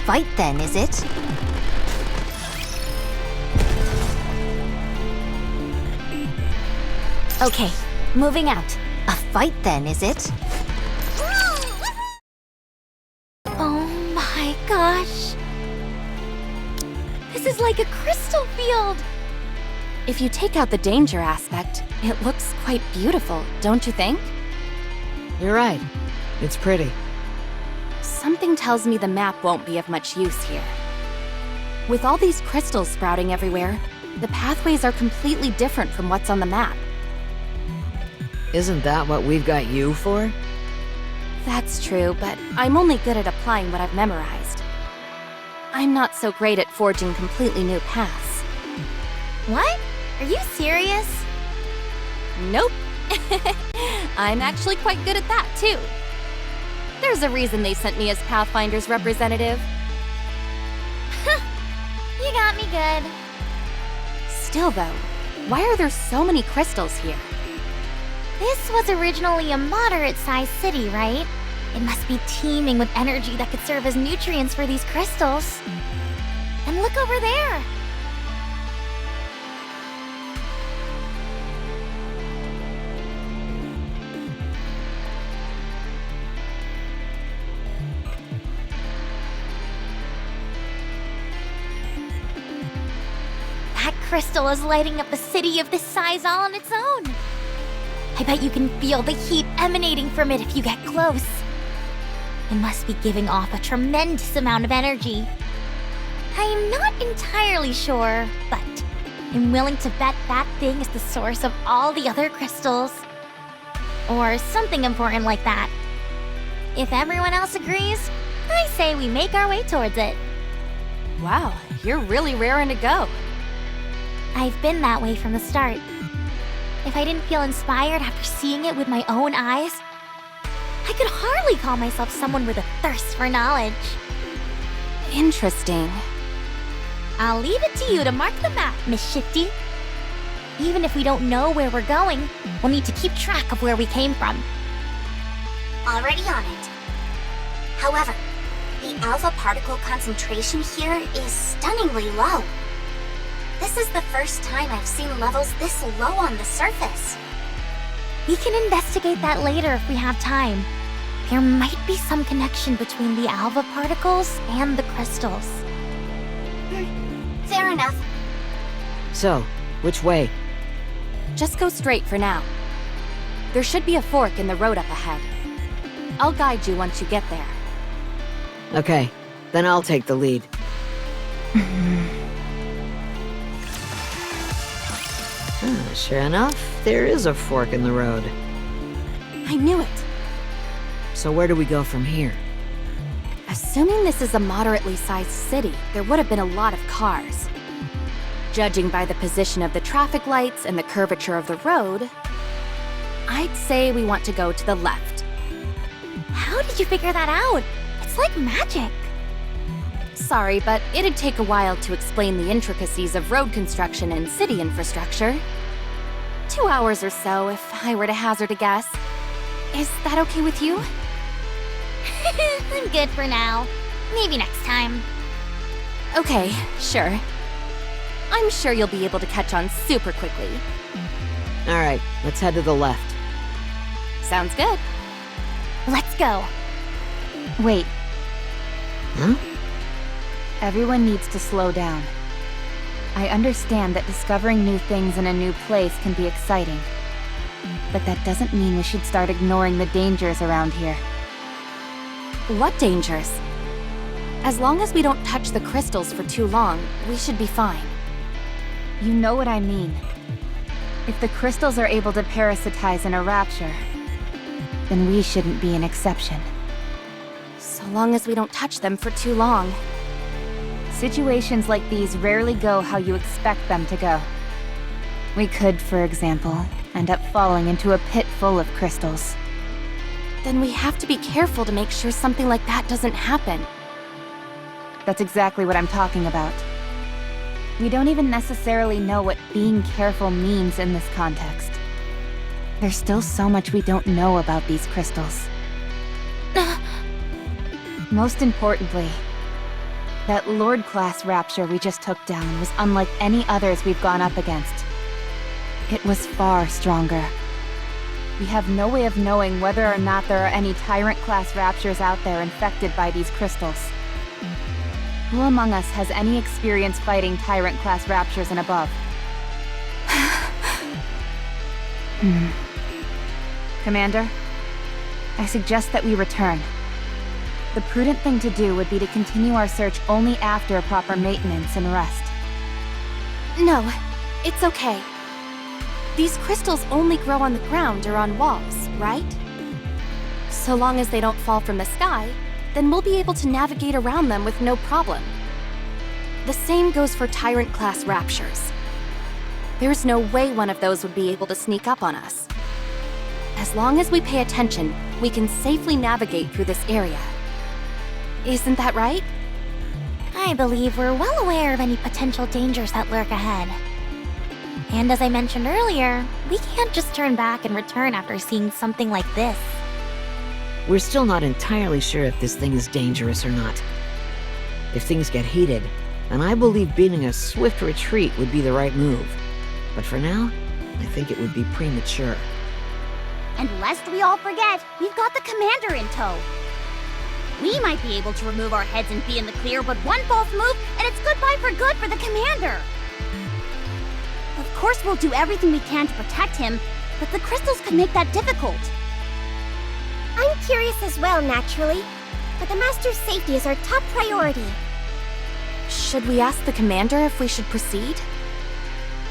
fight then, is it? Okay, moving out. A fight then, is it? Oh my gosh! This is like a crystal field! If you take out the danger aspect, it looks quite beautiful, don't you think? You're right. It's pretty. Something tells me the map won't be of much use here. With all these crystals sprouting everywhere, the pathways are completely different from what's on the map. Isn't that what we've got you for? That's true, but I'm only good at applying what I've memorized. I'm not so great at forging completely new paths. What? Are you serious? Nope. I'm actually quite good at that, too. There's a reason they sent me as Pathfinder's representative. You got me good. Still, though, why are there so many crystals here? This was originally a moderate-sized city, right? It must be teeming with energy that could serve as nutrients for these crystals. And look over there! That crystal is lighting up a city of this size all on its own. I bet you can feel the heat emanating from it if you get close. It must be giving off a tremendous amount of energy. I am not entirely sure, but I'm willing to bet that thing is the source of all the other crystals. Or something important like that. If everyone else agrees, I say we make our way towards it. Wow, you're really raring to go. I've been that way from the start. If I didn't feel inspired after seeing it with my own eyes, I could hardly call myself someone with a thirst for knowledge. Interesting. I'll leave it to you to mark the map, Miss Shifty. Even if we don't know where we're going, we'll need to keep track of where we came from. Already on it. However, the alpha particle concentration here is stunningly low. This is the first time I've seen levels this low on the surface. We can investigate that later if we have time. There might be some connection between the alpha particles and the crystals. Fair enough. So, which way? Just go straight for now. There should be a fork in the road up ahead. I'll guide you once you get there. Okay, then I'll take the lead. Sure enough, there is a fork in the road. I knew it. So where do we go from here? Assuming this is a moderately sized city, there would have been a lot of cars. Judging by the position of the traffic lights and the curvature of the road, I'd say we want to go to the left. How did you figure that out? It's like magic. Sorry, but it'd take a while to explain the intricacies of road construction and city infrastructure. 2 hours or so, if I were to hazard a guess. Is that okay with you? I'm good for now. Maybe next time. Okay, sure. I'm sure you'll be able to catch on super quickly. Alright, let's head to the left. Sounds good. Let's go. Wait, Huh? everyone needs to slow down. I understand that discovering new things in a new place can be exciting. But that doesn't mean we should start ignoring the dangers around here. What dangers? As long as we don't touch the crystals for too long, we should be fine. You know what I mean. If the crystals are able to parasitize in a rapture, then we shouldn't be an exception. So long as we don't touch them for too long. Situations like these rarely go how you expect them to go. We could, for example, end up falling into a pit full of crystals. Then we have to be careful to make sure something like that doesn't happen. That's exactly what I'm talking about. We don't even necessarily know what being careful means in this context. There's still so much we don't know about these crystals. Most importantly, That Lord-class rapture we just took down was unlike any others we've gone up against. It was far stronger. We have no way of knowing whether or not there are any Tyrant-class raptures out there infected by these crystals. Who among us has any experience fighting Tyrant-class raptures and above? Commander, I suggest that we return. The prudent thing to do would be to continue our search only after proper maintenance and rest. No, it's okay. These crystals only grow on the ground or on walls, right? So long as they don't fall from the sky, then we'll be able to navigate around them with no problem. The same goes for Tyrant-class raptures. There's no way one of those would be able to sneak up on us. As long as we pay attention, we can safely navigate through this area. Isn't that right? I believe we're well aware of any potential dangers that lurk ahead. And as I mentioned earlier, we can't just turn back and return after seeing something like this. We're still not entirely sure if this thing is dangerous or not. If things get heated, then I believe beating a swift retreat would be the right move. But for now, I think it would be premature. And lest we all forget, we've got the commander in tow. We might be able to remove our heads and be in the clear, but one false move, and it's goodbye for good for the commander. Of course we'll do everything we can to protect him, but the crystals could make that difficult. I'm curious as well, naturally. But the Master's safety is our top priority. Should we ask the commander if we should proceed?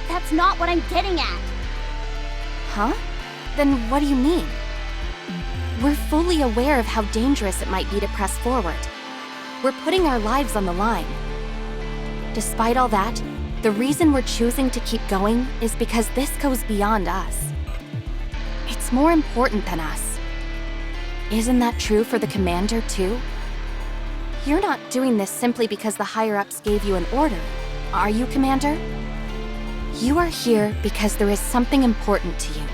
That's not what I'm getting at. Huh? Then what do you mean? We're fully aware of how dangerous it might be to press forward. We're putting our lives on the line. Despite all that, the reason we're choosing to keep going is because this goes beyond us. It's more important than us. Isn't that true for the commander, too? You're not doing this simply because the higher-ups gave you an order, are you, Commander? You are here because there is something important to you.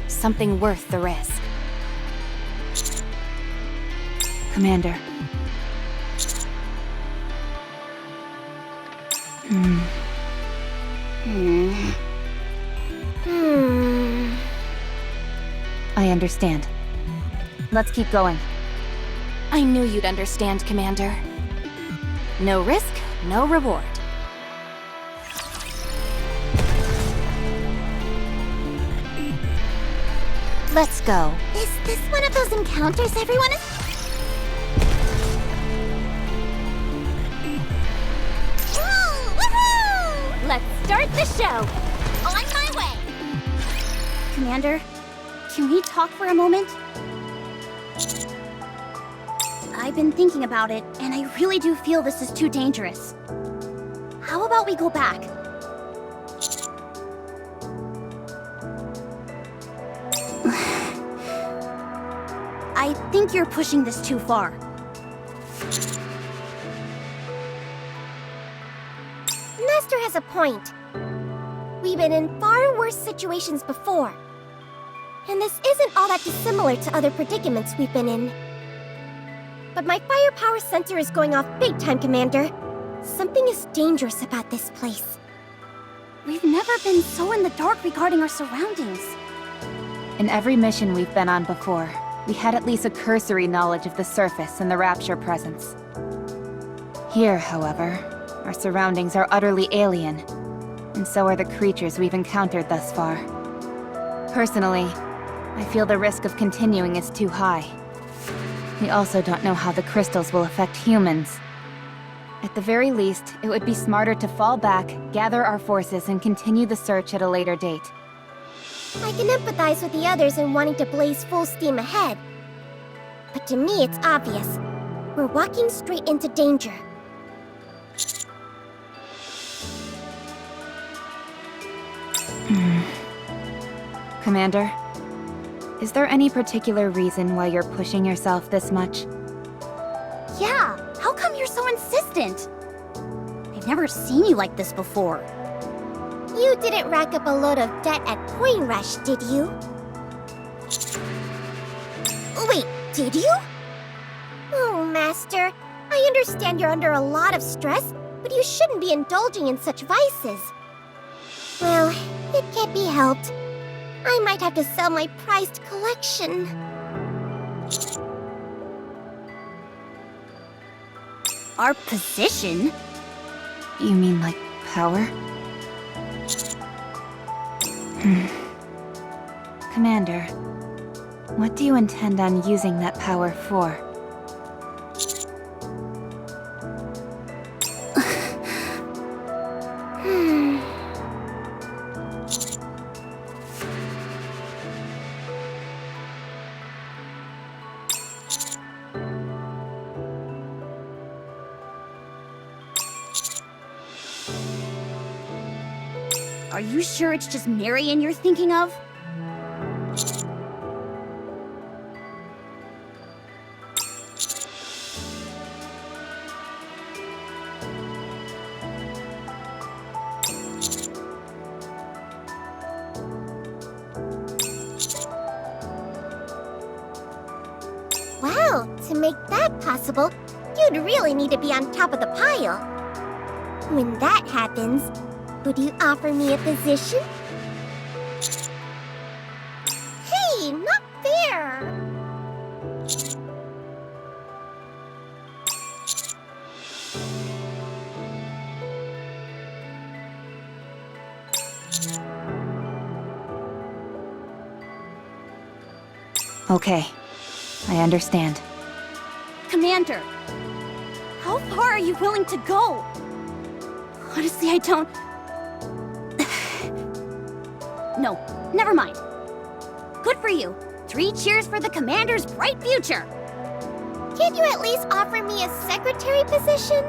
Something worth the risk. Commander. I understand. Let's keep going. I knew you'd understand, Commander. No risk, no reward. Let's go. Is this one of those encounters everyone is... Woohoo! Let's start the show! On my way! Commander, can we talk for a moment? I've been thinking about it, and I really do feel this is too dangerous. How about we go back? I think you're pushing this too far. Master has a point. We've been in far worse situations before. And this isn't all that dissimilar to other predicaments we've been in. But my firepower sensor is going off big time, Commander. Something is dangerous about this place. We've never been so in the dark regarding our surroundings. In every mission we've been on before, we had at least a cursory knowledge of the surface and the Rapture presence. Here, however, our surroundings are utterly alien, and so are the creatures we've encountered thus far. Personally, I feel the risk of continuing is too high. We also don't know how the crystals will affect humans. At the very least, it would be smarter to fall back, gather our forces, and continue the search at a later date. I can empathize with the others in wanting to blaze full steam ahead. But to me, it's obvious. We're walking straight into danger. Commander, is there any particular reason why you're pushing yourself this much? Yeah, how come you're so insistent? I've never seen you like this before. You didn't rack up a load of debt at Coin Rush, did you? Wait, did you? Oh, Master. I understand you're under a lot of stress, but you shouldn't be indulging in such vices. Well, it can't be helped. I might have to sell my prized collection. Our position? You mean like power? Commander, what do you intend on using that power for? Are you sure it's just Marion you're thinking of? Wow, to make that possible, you'd really need to be on top of the pile. When that happens, would you offer me a position? Hey, not fair! Okay, I understand. Commander, how far are you willing to go? Honestly, I don't... No, never mind. Good for you. 3 cheers for the Commander's bright future. Can't you at least offer me a secretary position?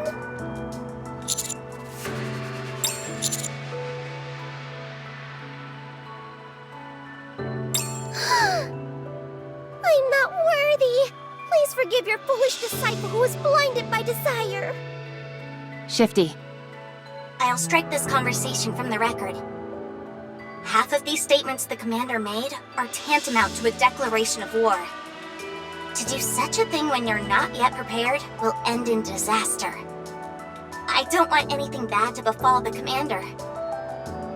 I'm not worthy. Please forgive your foolish disciple who was blinded by desire. Shifty, I'll strike this conversation from the record. Half of these statements the commander made are tantamount to a declaration of war. To do such a thing when you're not yet prepared will end in disaster. I don't want anything bad to befall the commander.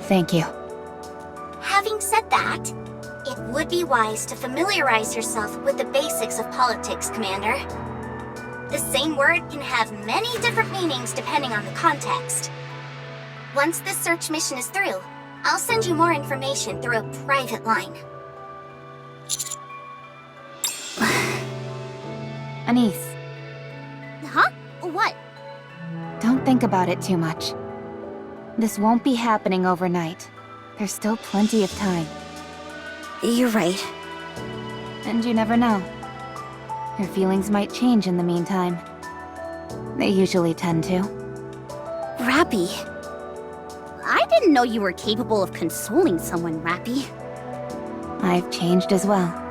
thank you. Having said that, it would be wise to familiarize yourself with the basics of politics, Commander. The same word can have many different meanings depending on the context. Once this search mission is through, I'll send you more information through a private line. Anise, Huh? What? don't think about it too much. This won't be happening overnight. There's still plenty of time. You're right. And you never know. Your feelings might change in the meantime. They usually tend to. Rappy. I didn't know you were capable of consoling someone, Rappy. I've changed as well.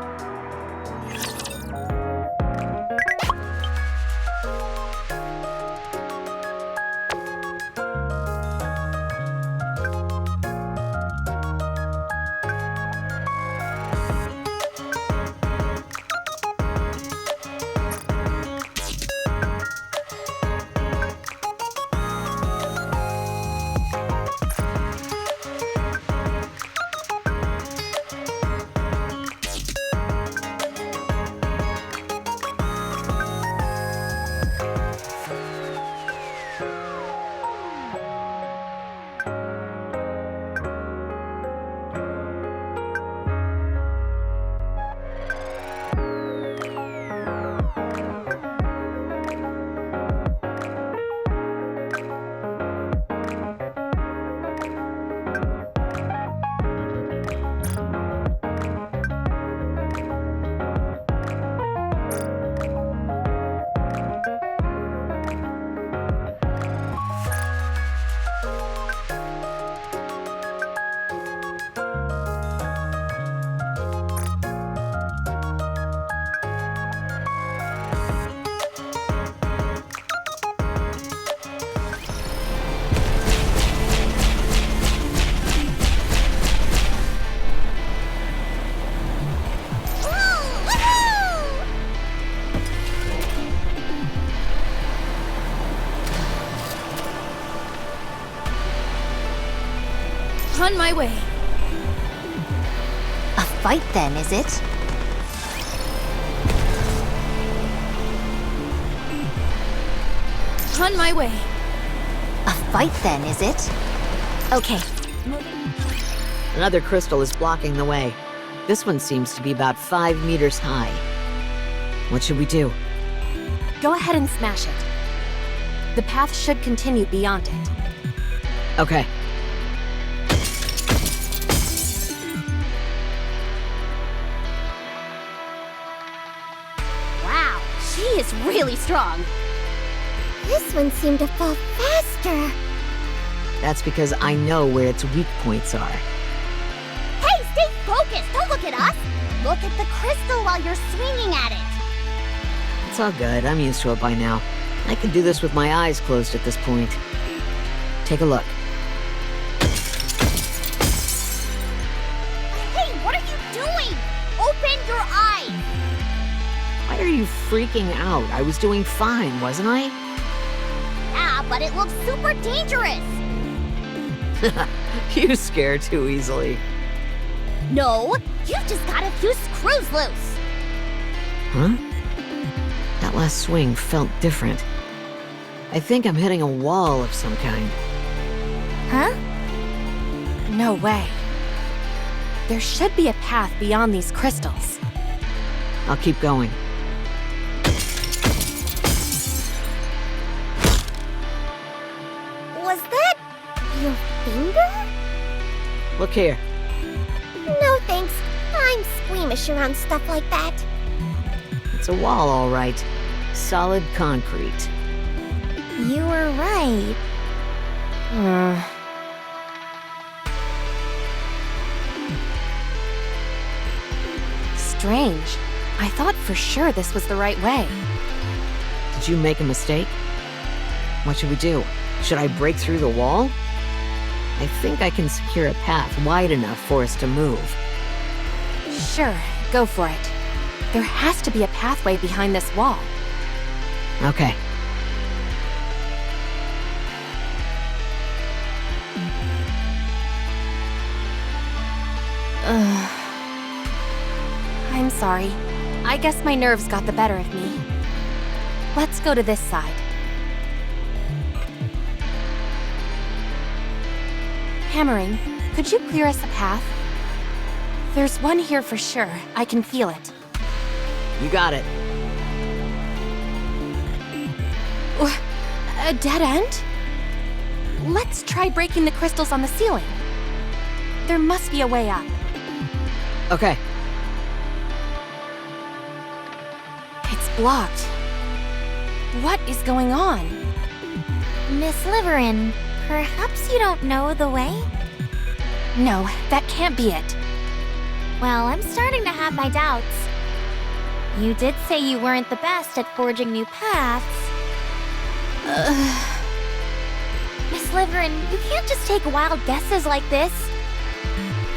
On my way. A fight then, is it? On my way. A fight then, is it? Okay. Another crystal is blocking the way. This one seems to be about 5 meters high. What should we do? Go ahead and smash it. The path should continue beyond it. Okay. Wow, she is really strong. This one seemed to fall faster. That's because I know where its weak points are. Hey, stay focused! Don't look at us! Look at the crystal while you're swinging at it! It's all good. I'm used to it by now. I can do this with my eyes closed at this point. Take a look. Hey, what are you doing? Open your eyes! Why are you freaking out? I was doing fine, wasn't I? Yeah, but it looks super dangerous! You scare too easily. No, you've just got a few screws loose! Huh? That last swing felt different. I think I'm hitting a wall of some kind. Huh? No way. There should be a path beyond these crystals. I'll keep going. Was that your finger? Look here. No thanks. I'm squeamish around stuff like that. It's a wall, all right. Solid concrete. You were right. Strange. I thought for sure this was the right way. Did you make a mistake? What should we do? Should I break through the wall? I think I can secure a path wide enough for us to move. Sure, go for it. There has to be a pathway behind this wall. Okay. I'm sorry. I guess my nerves got the better of me. Let's go to this side. Hammering, could you clear us a path? There's one here for sure. I can feel it. You got it. A dead end? Let's try breaking the crystals on the ceiling. There must be a way up. Okay. It's blocked. What is going on? Miss Liverin, perhaps you don't know the way? No, that can't be it. Well, I'm starting to have my doubts. You did say you weren't the best at forging new paths. Miss Liverin, you can't just take wild guesses like this.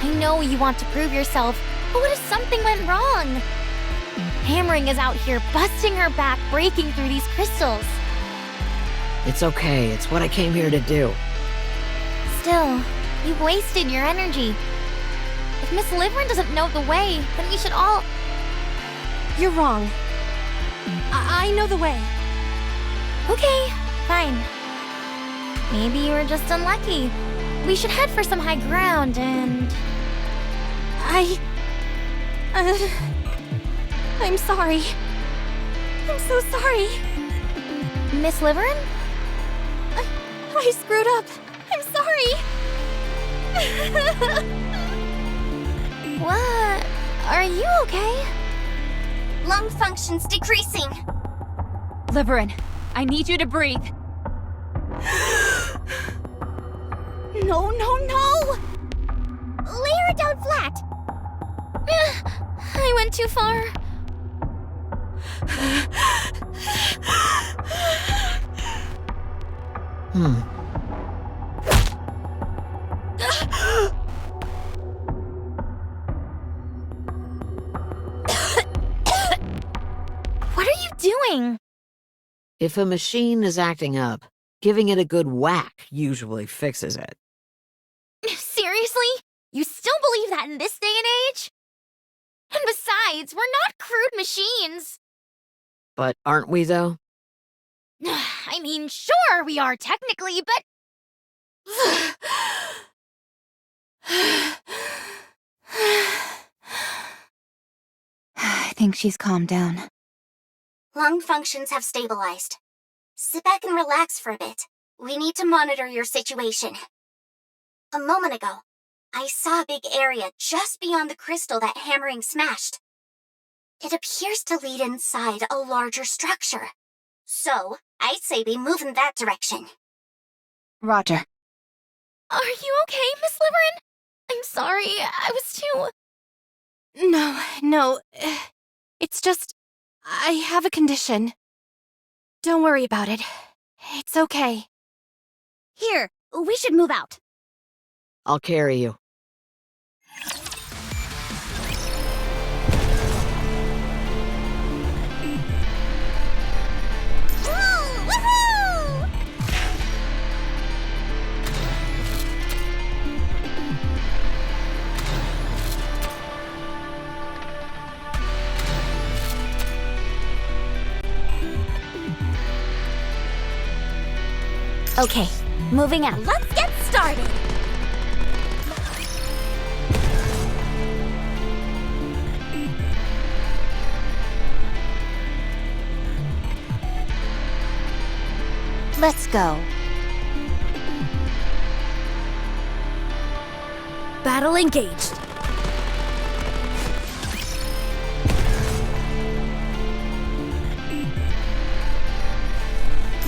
I know you want to prove yourself, but what if something went wrong? Hammering is out here busting her back, breaking through these crystals. It's okay. It's what I came here to do. Still, you've wasted your energy. If Miss Liverin doesn't know the way, then we should all... You're wrong. I know the way. Okay, fine. Maybe you were just unlucky. We should head for some high ground and... I'm sorry. I'm so sorry. Miss Liverin? I screwed up. I'm sorry. What? Are you okay? Lung function's decreasing. Liverin, I need you to breathe. No, no, no! Lay her down flat. I went too far. What are you doing? If a machine is acting up, giving it a good whack usually fixes it. Seriously? Seriously? You still believe that in this day and age? And besides, we're not crude machines. But aren't we, though? I mean, sure, we are technically, but... I think she's calmed down. Lung functions have stabilized. Sit back and relax for a bit. We need to monitor your situation. A moment ago, I saw a big area just beyond the crystal that hammering smashed. It appears to lead inside a larger structure. So, I'd say we move in that direction. Roger. Are you okay, Miss Liverin? I'm sorry, I was too... No. It's just... I have a condition. Don't worry about it. It's okay. Here, we should move out. I'll carry you. Okay, moving out. Let's get started. Let's go. Battle engaged.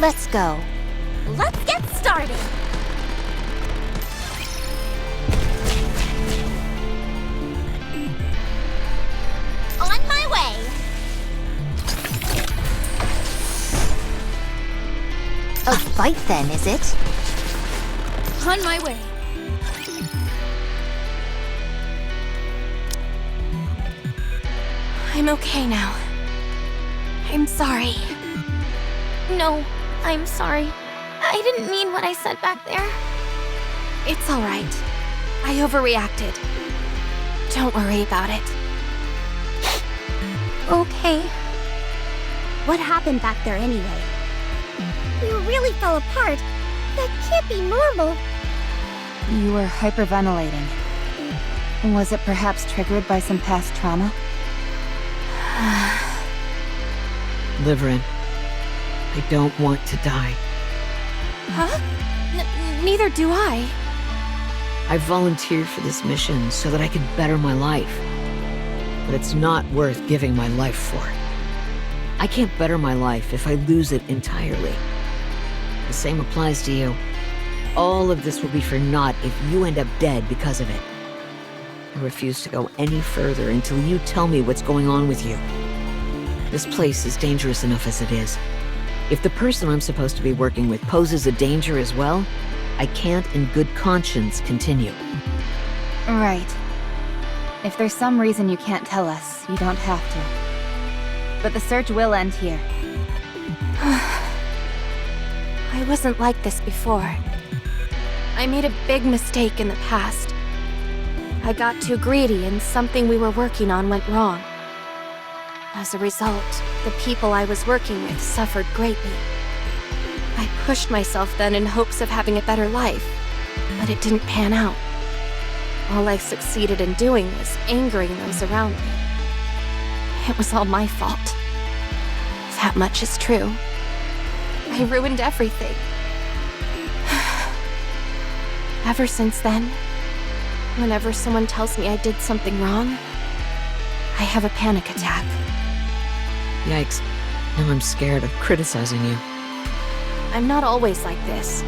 Let's go. Let's get started. On my way. A fight then, is it? On my way. I'm okay now. I'm sorry. No, I'm sorry. I didn't mean what I said back there. It's all right. I overreacted. Don't worry about it. Okay. What happened back there anyway? You really fell apart. That can't be normal. You were hyperventilating. Was it perhaps triggered by some past trauma? Liverin, I don't want to die. Huh? Neither do I. I volunteered for this mission so that I could better my life. But it's not worth giving my life for. I can't better my life if I lose it entirely. The same applies to you. All of this will be for naught if you end up dead because of it. I refuse to go any further until you tell me what's going on with you. This place is dangerous enough as it is. If the person I'm supposed to be working with poses a danger as well, I can't in good conscience continue. Right. If there's some reason you can't tell us, you don't have to. But the search will end here. I wasn't like this before. I made a big mistake in the past. I got too greedy and something we were working on went wrong. As a result, the people I was working with suffered greatly. I pushed myself then in hopes of having a better life, but it didn't pan out. All I succeeded in doing was angering those around me. It was all my fault. That much is true. I ruined everything. Ever since then, whenever someone tells me I did something wrong, I have a panic attack. Yikes. Now I'm scared of criticizing you. I'm not always like this.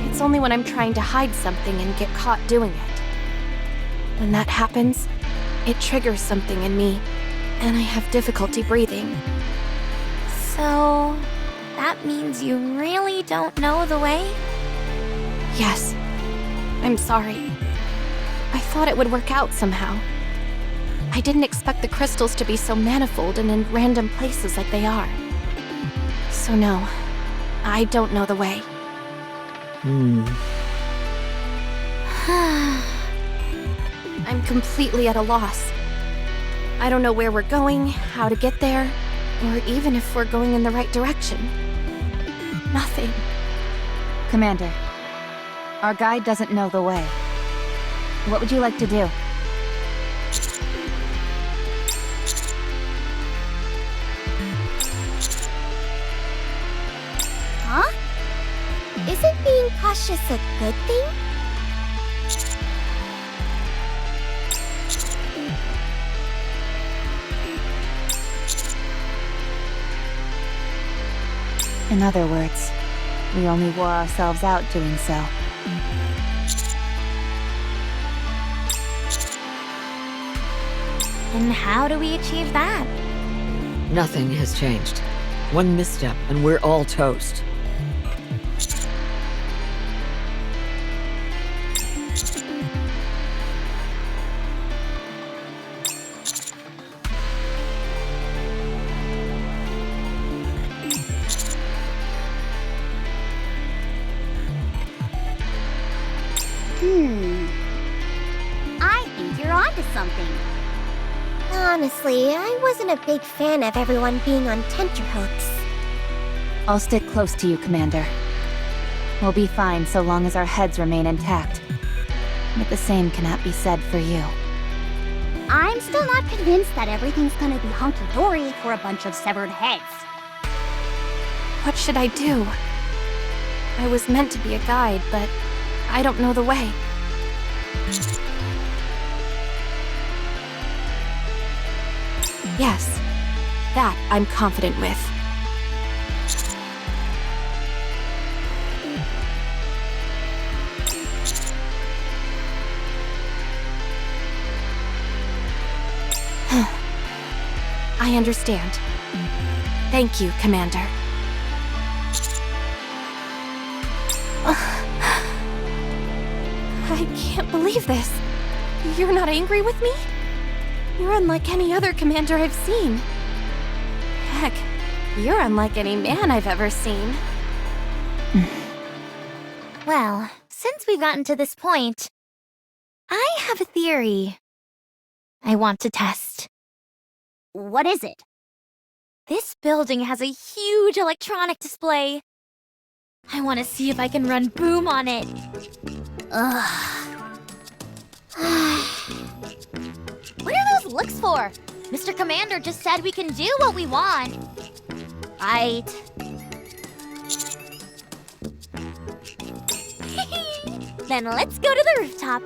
It's only when I'm trying to hide something and get caught doing it. When that happens, it triggers something in me, and I have difficulty breathing. So, that means you really don't know the way? Yes. I'm sorry. I thought it would work out somehow. I didn't expect the crystals to be so manifold and in random places like they are. So no, I don't know the way. I'm completely at a loss. I don't know where we're going, how to get there, or even if we're going in the right direction. Nothing. Commander, our guide doesn't know the way. What would you like to do? Huh? Isn't being cautious a good thing? In other words, we only wore ourselves out doing so. And how do we achieve that? Nothing has changed. One misstep, and we're all toast. I think you're onto something. Honestly, I wasn't a big fan of everyone being on tenterhooks. I'll stick close to you, Commander. We'll be fine so long as our heads remain intact. But the same cannot be said for you. I'm still not convinced that everything's gonna be hunky-dory for a bunch of severed heads. What should I do? I was meant to be a guide, but I don't know the way. Yes, that I'm confident with. I understand. Thank you, Commander. I can't believe this. You're not angry with me? You're unlike any other commander I've seen. Heck, you're unlike any man I've ever seen. Well, since we've gotten to this point, I have a theory I want to test. What is it? This building has a huge electronic display. I want to see if I can run boom on it. What are those looks for? Mr. Commander just said we can do what we want. Right. Then let's go to the rooftop.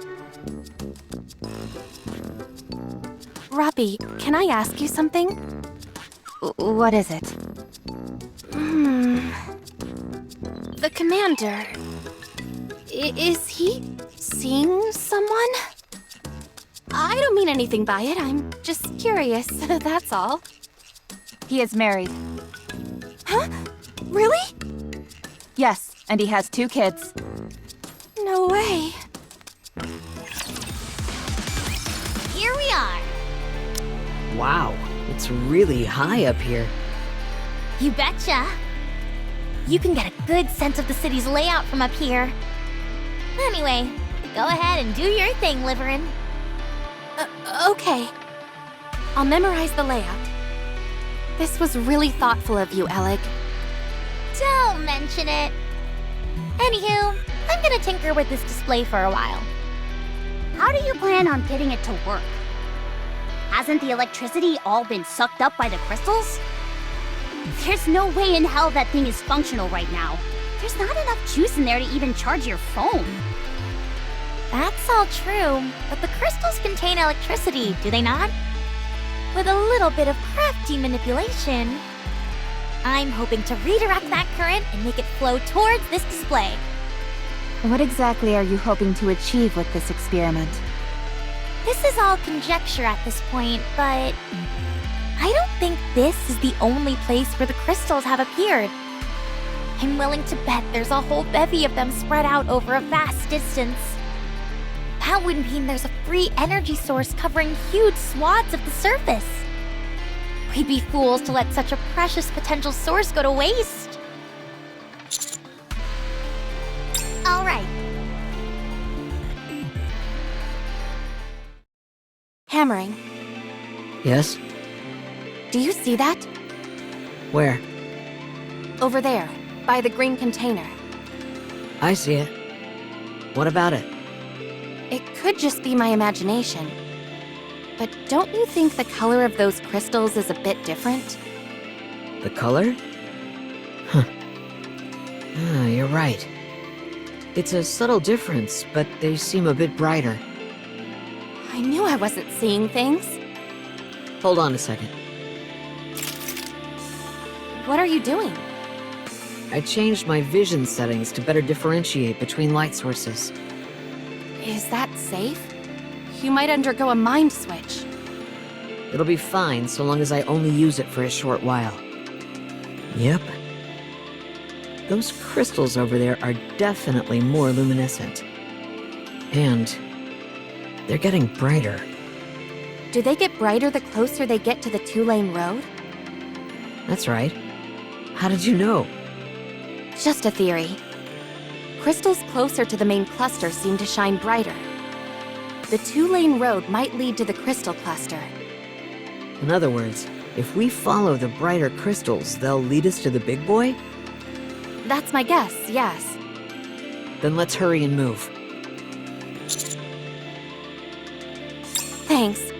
Robbie, can I ask you something? What is it? The commander... is he seeing someone? I don't mean anything by it, I'm just curious, that's all. He is married. Huh? Really? Yes, and he has 2 kids. No way. Here we are. Wow, it's really high up here. You betcha. You can get a good sense of the city's layout from up here. Anyway, go ahead and do your thing, Liverin. Okay. I'll memorize the layout. This was really thoughtful of you, Alec. Don't mention it. Anywho, I'm gonna tinker with this display for a while. How do you plan on getting it to work? Hasn't the electricity all been sucked up by the crystals? There's no way in hell that thing is functional right now. There's not enough juice in there to even charge your phone. That's all true, but the crystals contain electricity, do they not? With a little bit of crafty manipulation, I'm hoping to redirect that current and make it flow towards this display. What exactly are you hoping to achieve with this experiment? This is all conjecture at this point, but I don't think this is the only place where the crystals have appeared. I'm willing to bet there's a whole bevy of them spread out over a vast distance. That would mean there's a free energy source covering huge swaths of the surface. We'd be fools to let such a precious potential source go to waste. All right, hammering. Yes? Do you see that? Where? Over there, by the green container. I see it. What about it? It could just be my imagination. But don't you think the color of those crystals is a bit different? The color? Huh. Ah, you're right. It's a subtle difference, but they seem a bit brighter. I knew I wasn't seeing things. Hold on a second. What are you doing? I changed my vision settings to better differentiate between light sources. Is that safe? You might undergo a mind switch. It'll be fine so long as I only use it for a short while. Yep. Those crystals over there are definitely more luminescent. And they're getting brighter. Do they get brighter the closer they get to the two-lane road? That's right. How did you know? Just a theory. Crystals closer to the main cluster seem to shine brighter. The two-lane road might lead to the crystal cluster. In other words, if we follow the brighter crystals, they'll lead us to the big boy? That's my guess, yes. Then let's hurry and move. Thanks.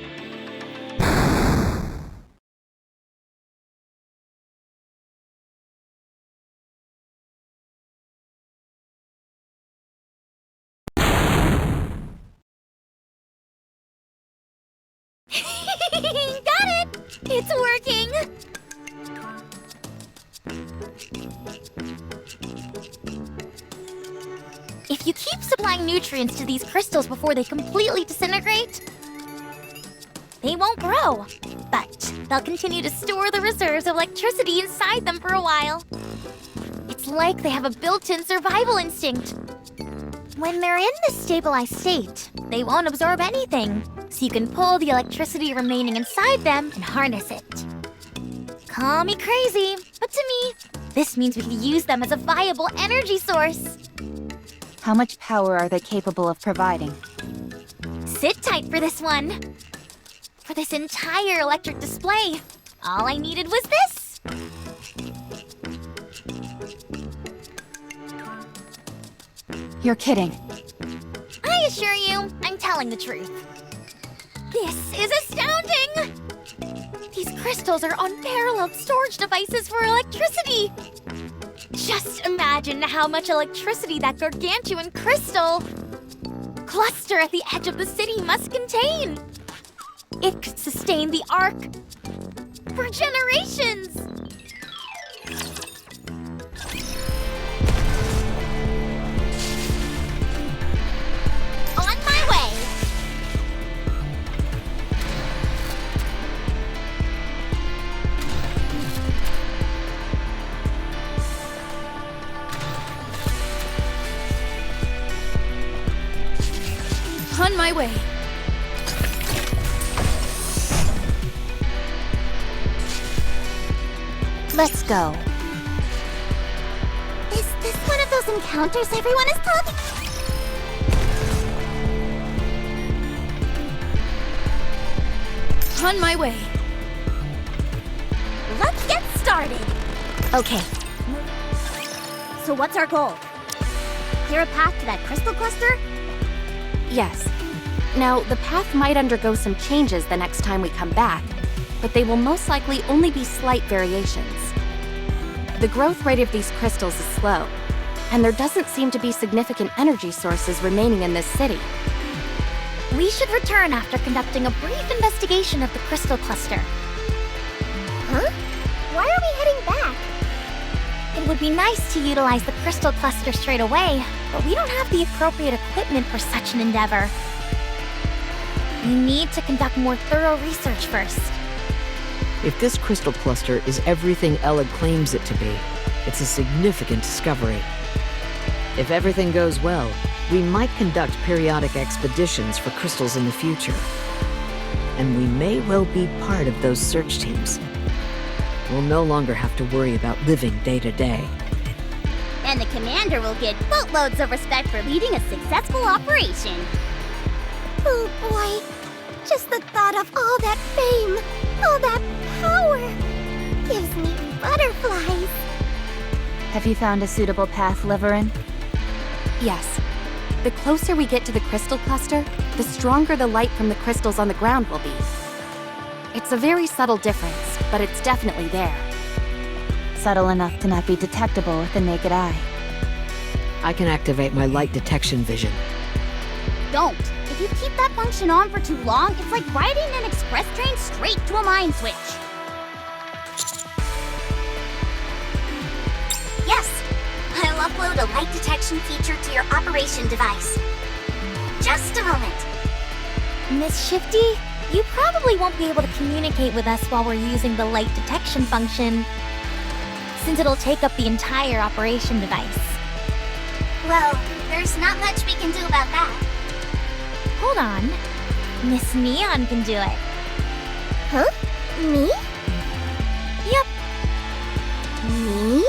Got it! It's working! If you keep supplying nutrients to these crystals before they completely disintegrate, they won't grow. But they'll continue to store the reserves of electricity inside them for a while. It's like they have a built-in survival instinct. When they're in this stabilized state, they won't absorb anything, so you can pull the electricity remaining inside them and harness it. Call me crazy, but to me, this means we can use them as a viable energy source. How much power are they capable of providing? Sit tight for this one. For this entire electric display, all I needed was this. You're kidding. I assure you, I'm telling the truth. This is astounding! These crystals are unparalleled storage devices for electricity. Just imagine how much electricity that gargantuan crystal cluster at the edge of the city must contain. It could sustain the arc for generations. On my way. On my way. Let's go. Is this one of those encounters everyone is talking? On my way. Let's get started. Okay, So what's our goal? Clear a path to that crystal cluster? Yes. Now, the path might undergo some changes the next time we come back, but they will most likely only be slight variations. The growth rate of these crystals is slow, and there doesn't seem to be significant energy sources remaining in this city. we should return after conducting a brief investigation of the crystal cluster. Huh? Why are we heading back? It would be nice to utilize the crystal cluster straight away, but we don't have the appropriate equipment for such an endeavor. We need to conduct more thorough research first. If this crystal cluster is everything Ella claims it to be, it's a significant discovery. If everything goes well, we might conduct periodic expeditions for crystals in the future. And we may well be part of those search teams. We'll no longer have to worry about living day to day. And the commander will get boatloads of respect for leading a successful operation. Oh boy. Just the thought of all that fame, all that power, gives me butterflies. Have you found a suitable path, Liverin? Yes. The closer we get to the crystal cluster, the stronger the light from the crystals on the ground will be. It's a very subtle difference, but it's definitely there. Subtle enough to not be detectable with the naked eye. I can activate my light detection vision. Don't. If you keep that function on for too long, it's like riding an express train straight to a mind switch. Yes, I'll upload a light detection feature to your operation device. Just a moment. Miss Shifty, you probably won't be able to communicate with us while we're using the light detection function, since it'll take up the entire operation device. Well, there's not much we can do about that. Hold on. Miss Neon can do it. Huh? Me? Yep. Me?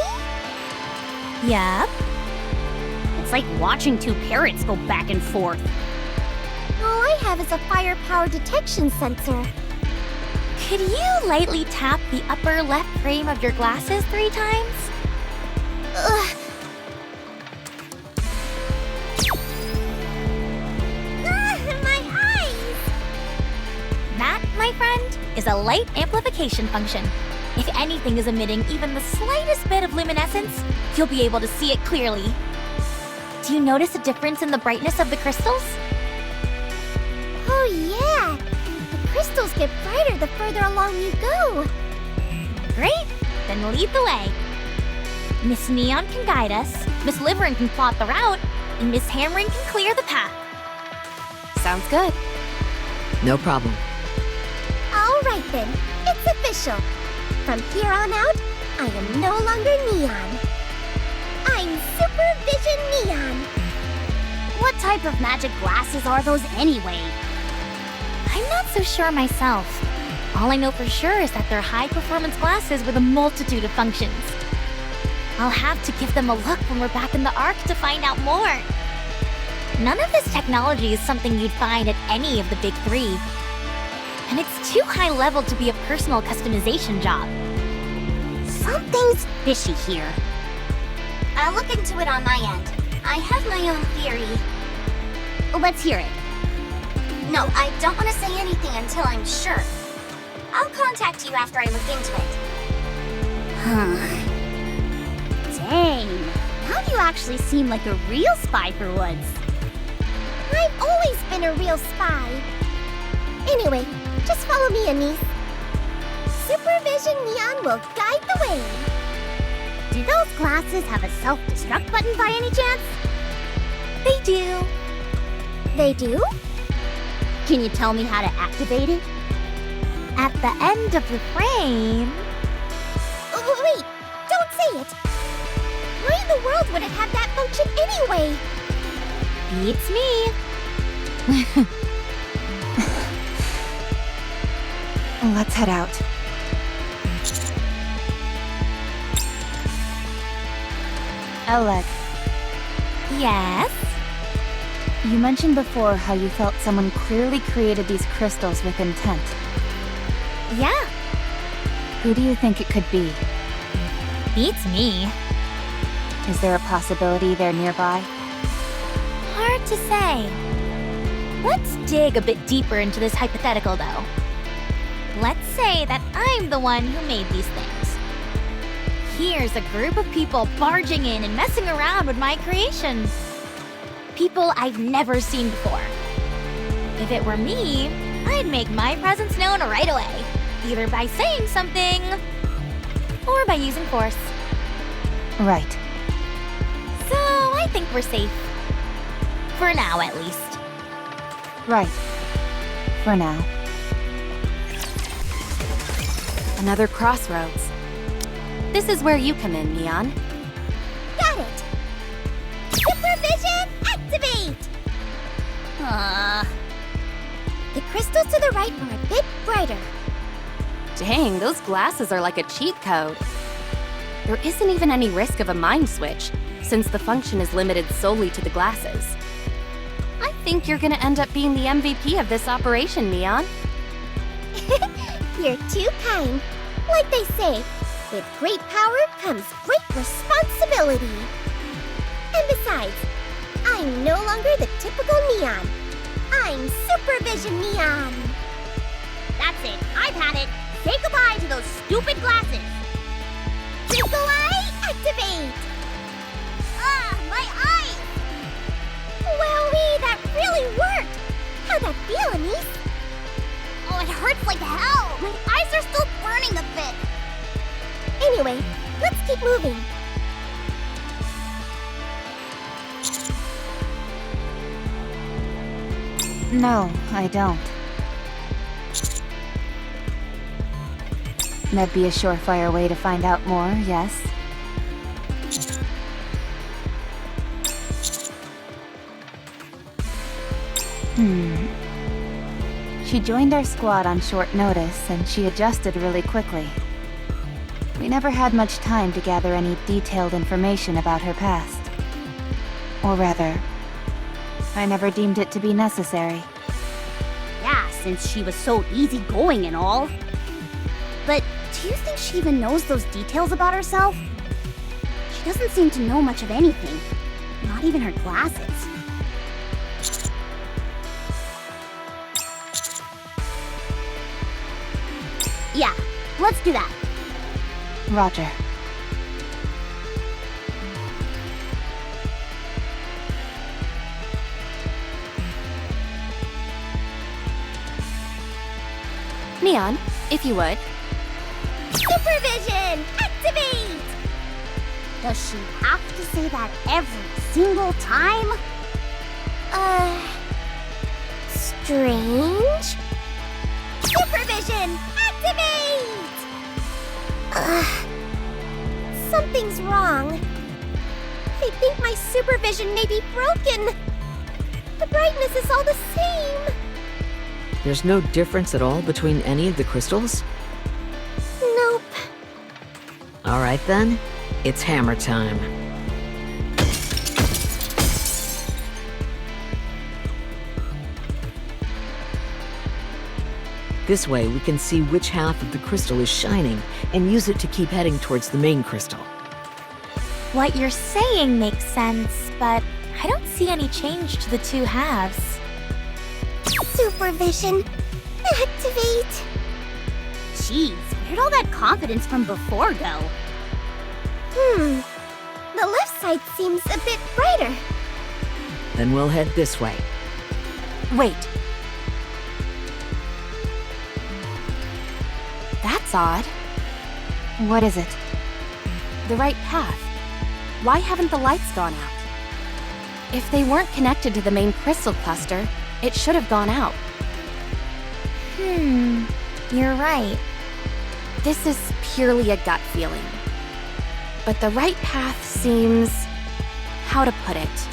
Yep. It's like watching two parrots go back and forth. All I have is a firepower detection sensor. Could you lightly tap the upper left frame of your glasses 3 times? Ugh. My eyes! That, my friend, is a light amplification function. If anything is emitting even the slightest bit of luminescence, you'll be able to see it clearly. Do you notice a difference in the brightness of the crystals? Oh yeah! The crystals get brighter the further along you go. Great! Then lead the way. Miss Neon can guide us, Miss Liverin can plot the route, and Miss Hammering can clear the path. Sounds good. No problem. All right then, it's official. From here on out, I am no longer Neon. I'm Super Vision Neon. What type of magic glasses are those anyway? I'm not so sure myself. All I know for sure is that they're high-performance glasses with a multitude of functions. I'll have to give them a look when we're back in the Ark to find out more. None of this technology is something you'd find at any of the big 3. And it's too high level to be a personal customization job. Something's fishy here. I'll look into it on my end. I have my own theory. Let's hear it. No, I don't want to say anything until I'm sure. I'll contact you after I look into it. Dang. Now you actually seem like a real spy for once. I've always been a real spy. Anyway, just follow me, Anise. Super Vision Neon will guide the way. Do those glasses have a self-destruct button by any chance? They do. They do? Can you tell me how to activate it? At the end of the frame... Wait, don't say it. Why in the world would it have that function anyway? Beats me. Let's head out. Elec, Yes? you mentioned before how you felt someone clearly created these crystals with intent. Yeah, Who do you think it could be? beats me. Is there a possibility they're nearby? Hard to say. Let's dig a bit deeper into this hypothetical, though. Let's say that I'm the one who made these things. Here's a group of people barging in and messing around with my creation. People I've never seen before. If it were me, I'd make my presence known right away, either by saying something or by using force. Right. So I think we're safe. For now, at least. Right. For now. Another crossroads. This is where you come in, Neon. Got it. Super Vision activate! The crystals to the right are a bit brighter. Dang, those glasses are like a cheat code. There isn't even any risk of a mind switch, since the function is limited solely to the glasses. I think think you're gonna end up being the MVP of this operation, Neon. You're too kind. Like they say, with great power comes great responsibility. And besides, I'm no longer the typical Neon. I'm Supervision Neon. That's it. I've had it. Say goodbye to those stupid glasses. Twinkle Eye, activate! Ah, my eyes! Wowee, that really worked! How'd that feel, Anise? Oh, it hurts like hell. My eyes are still burning a bit. Anyway, let's keep moving. No, I don't. That'd be a surefire way to find out more, yes? She joined our squad on short notice, and she adjusted really quickly. We never had much time to gather any detailed information about her past. Or rather, I never deemed it to be necessary. Yeah, since she was so easygoing and all. But do you think she even knows those details about herself? She doesn't seem to know much of anything. Not even her glasses. Yeah, let's do that. Roger. Neon, if you would. Supervision, activate! Does she have to say that every single time? Strange? Supervision, activate! Something's wrong. I think my supervision may be broken. The brightness is all the same. There's no difference at all between any of the crystals? Nope. All right then, it's hammer time. This way we can see which half of the crystal is shining and use it to keep heading towards the main crystal. What you're saying makes sense, but I don't see any change to the two halves. Supervision, activate! Jeez, where'd all that confidence from before go? The left side seems a bit brighter. Then we'll head this way. Wait. That's odd. What is it? The right path. Why haven't the lights gone out? If they weren't connected to the main crystal cluster, it should have gone out. You're right. This is purely a gut feeling. But the right path seems... how to put it?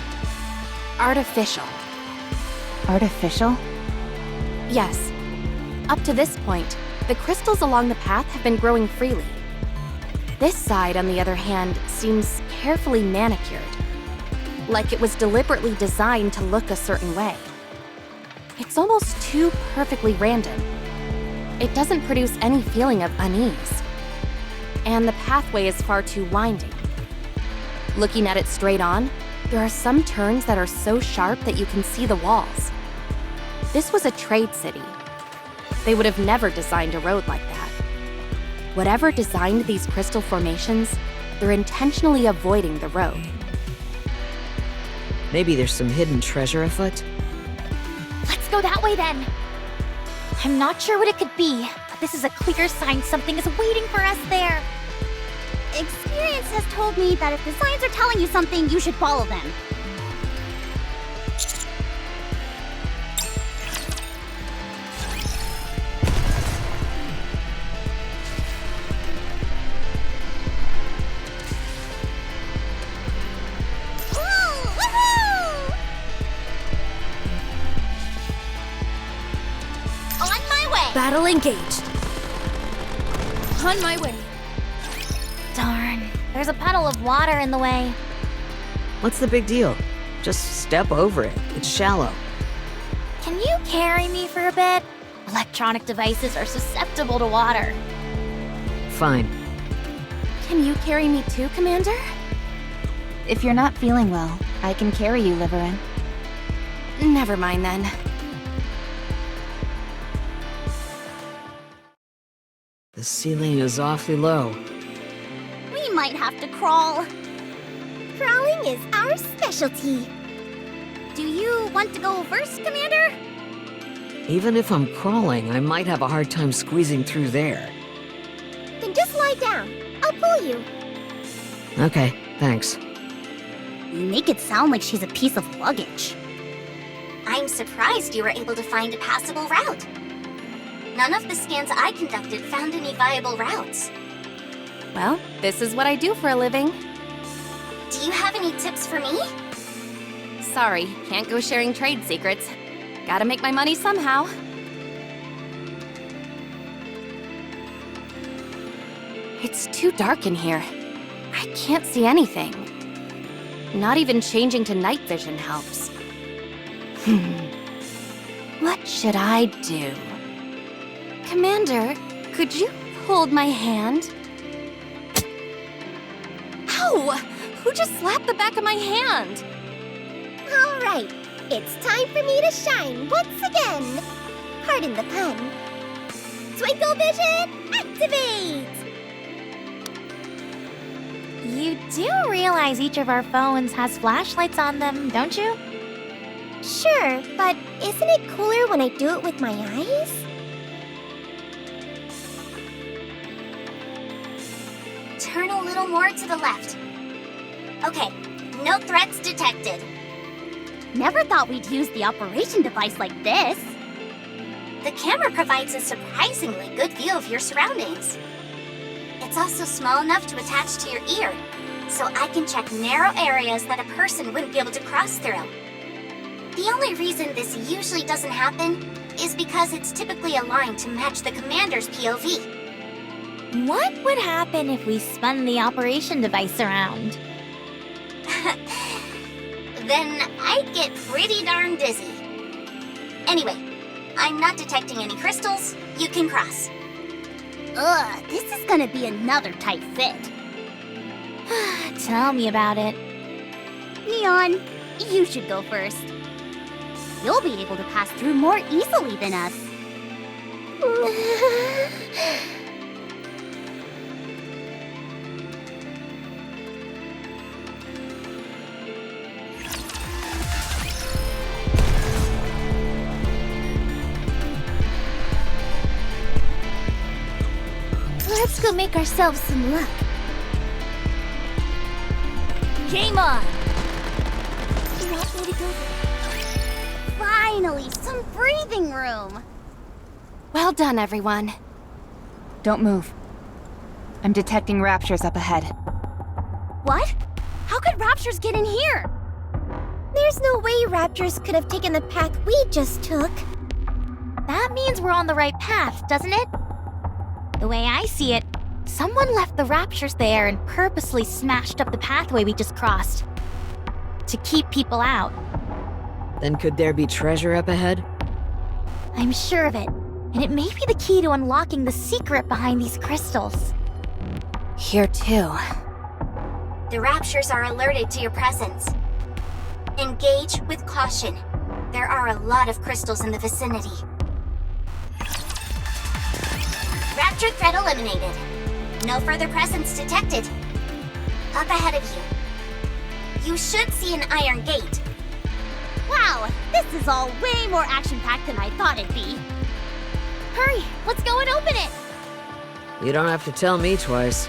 Artificial. Artificial? Yes. Up to this point, the crystals along the path have been growing freely. This side, on the other hand, seems carefully manicured. Like it was deliberately designed to look a certain way. It's almost too perfectly random. It doesn't produce any feeling of unease. And the pathway is far too winding. Looking at it straight on, there are some turns that are so sharp that you can see the walls. This was a trade city. They would have never designed a road like that. Whatever designed these crystal formations, they're intentionally avoiding the road. Maybe there's some hidden treasure afoot? Let's go that way then. I'm not sure what it could be, but this is a clear sign something is waiting for us there. Experience has told me that if the signs are telling you something, you should follow them. Battle engaged. On my way. Darn, there's a puddle of water in the way. What's the big deal? Just step over it. It's shallow. Can you carry me for a bit? Electronic devices are susceptible to water. Fine. Can you carry me too, Commander? If you're not feeling well, I can carry you, Liverin. Never mind then. The ceiling is awfully low. We might have to crawl. Crawling is our specialty. Do you want to go first, Commander? Even if I'm crawling, I might have a hard time squeezing through there. Then just lie down. I'll pull you. Okay, thanks. You make it sound like she's a piece of luggage. I'm surprised you were able to find a passable route. None of the scans I conducted found any viable routes. Well, this is what I do for a living. Do you have any tips for me? Sorry, can't go sharing trade secrets. Gotta make my money somehow. It's too dark in here. I can't see anything. Not even changing to night vision helps. What should I do? Commander, could you hold my hand? Ow! Who just slapped the back of my hand? All right, it's time for me to shine once again. Pardon the pun. Twinkle vision, activate! You do realize each of our phones has flashlights on them, don't you? Sure, but isn't it cooler when I do it with my eyes? Turn a little more to the left. Okay, no threats detected. Never thought we'd use the operation device like this. The camera provides a surprisingly good view of your surroundings. It's also small enough to attach to your ear, so I can check narrow areas that a person wouldn't be able to cross through. The only reason this usually doesn't happen is because it's typically aligned to match the commander's POV. What would happen if we spun the operation device around? Then I'd get pretty darn dizzy. Anyway, I'm not detecting any crystals. You can cross. Ugh, this is gonna be another tight fit. Tell me about it. Neon, you should go first. You'll be able to pass through more easily than us. Let's go make ourselves some luck. Game on! You want me to go? Finally, some breathing room. Well done, everyone. Don't move. I'm detecting raptures up ahead. What? How could raptures get in here? There's no way raptors could have taken the path we just took. That means we're on the right path, doesn't it? The way I see it, someone left the raptures there and purposely smashed up the pathway we just crossed. To keep people out. Then could there be treasure up ahead? I'm sure of it, and it may be the key to unlocking the secret behind these crystals. Here too. The raptures are alerted to your presence. Engage with caution. There are a lot of crystals in the vicinity. Rapture threat eliminated. No further presence detected. Up ahead of you. You should see an iron gate. Wow, this is all way more action-packed than I thought it'd be. Hurry, let's go and open it! You don't have to tell me twice.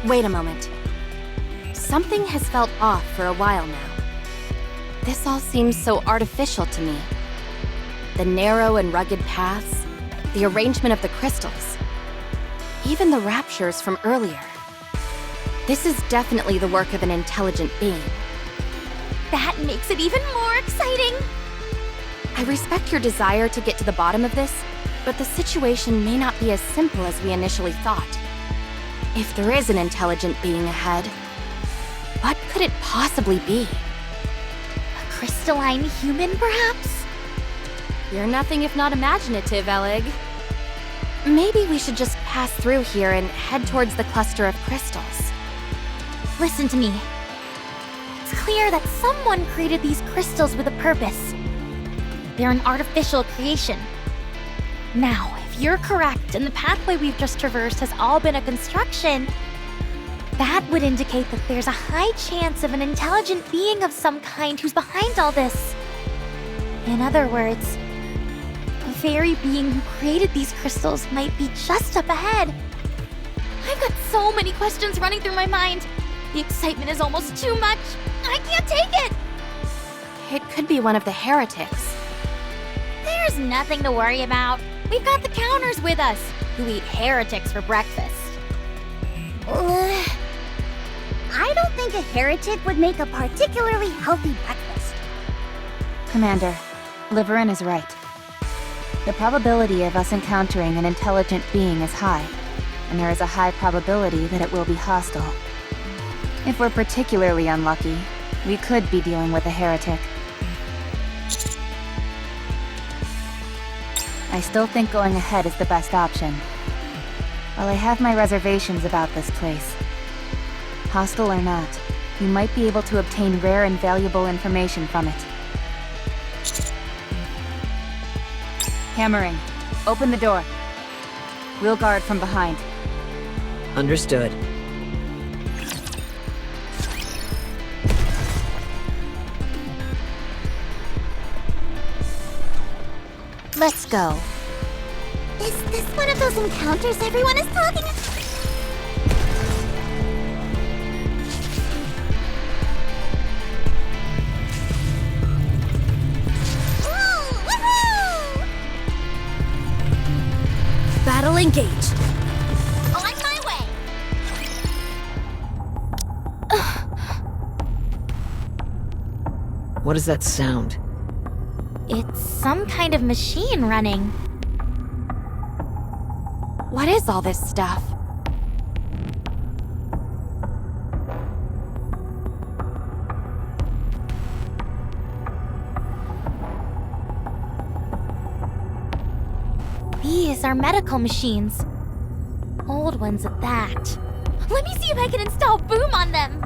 Wait a moment. Something has felt off for a while now. This all seems so artificial to me. The narrow and rugged paths, the arrangement of the crystals, even the raptures from earlier. This is definitely the work of an intelligent being. That makes it even more exciting! I respect your desire to get to the bottom of this, but the situation may not be as simple as we initially thought. If there is an intelligent being ahead, what could it possibly be? A crystalline human, perhaps? You're nothing if not imaginative, Elig. Maybe we should just pass through here and head towards the cluster of crystals. Listen to me. It's clear that someone created these crystals with a purpose. They're an artificial creation. Now, if you're correct and the pathway we've just traversed has all been a construction, that would indicate that there's a high chance of an intelligent being of some kind who's behind all this. In other words, the very being who created these crystals might be just up ahead. I've got so many questions running through my mind. The excitement is almost too much. I can't take it! It could be one of the heretics. There's nothing to worry about. We've got the counters with us, who eat heretics for breakfast. I don't think a heretic would make a particularly healthy breakfast. Commander, Liverin is right. The probability of us encountering an intelligent being is high, and there is a high probability that it will be hostile. If we're particularly unlucky, we could be dealing with a heretic. I still think going ahead is the best option. While I have my reservations about this place, hostile or not, we might be able to obtain rare and valuable information from it. Hammering. Open the door. We'll guard from behind. Understood. Let's go. Is this one of those encounters everyone is talking about? Battle engage. On my way! What is that sound? It's some kind of machine running. What is all this stuff? These are medical machines. Old ones at that. Let me see if I can install boom on them.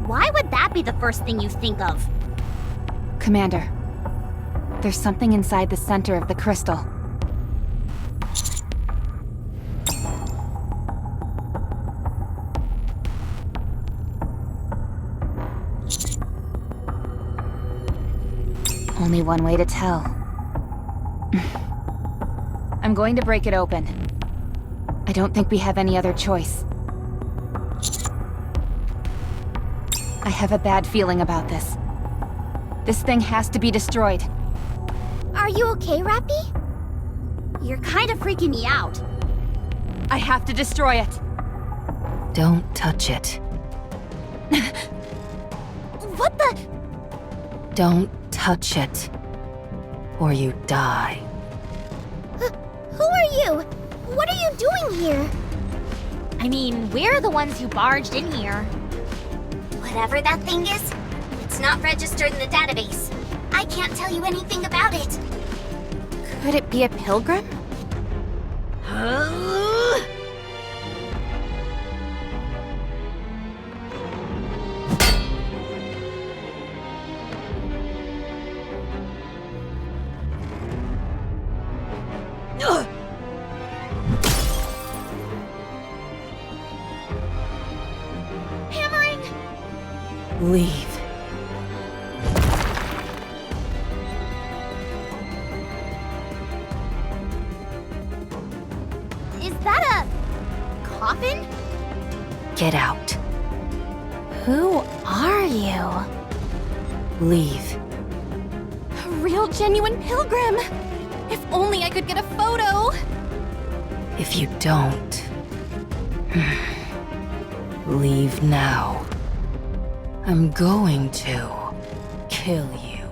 Why would that be the first thing you think of? Commander, there's something inside the center of the crystal. Only one way to tell. I'm going to break it open. I don't think we have any other choice. I have a bad feeling about this. This thing has to be destroyed. Are you okay, Rappy? You're kind of freaking me out. I have to destroy it. Don't touch it. What the? Don't touch it. Or you die. Who are you? What are you doing here? I mean, we're the ones who barged in here. Whatever that thing is, it's not registered in the database. I can't tell you anything about it. Could it be a pilgrim? Hammering! Leave. Is that a coffin? Get out. Who are you? Leave. A real genuine pilgrim! If only I could get a photo! If you don't... leave now. I'm going to kill you.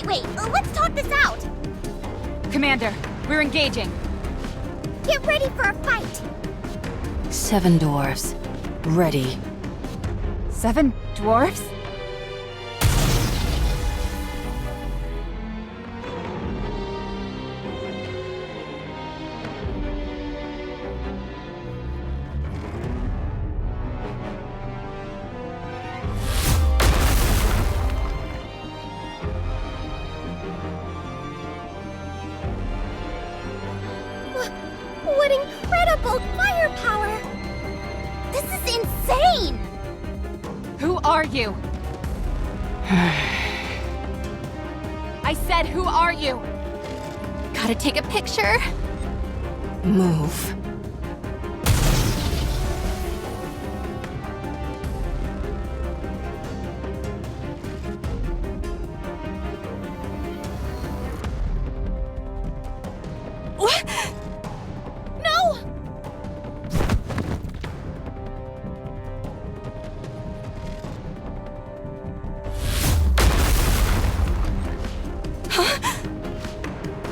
Wait, let's talk this out! Commander, we're engaging. Get ready for a fight! 7 dwarves. Ready. 7 dwarves? What incredible firepower! This is insane! Who are you? I said, who are you? Gotta take a picture. Move. What? No!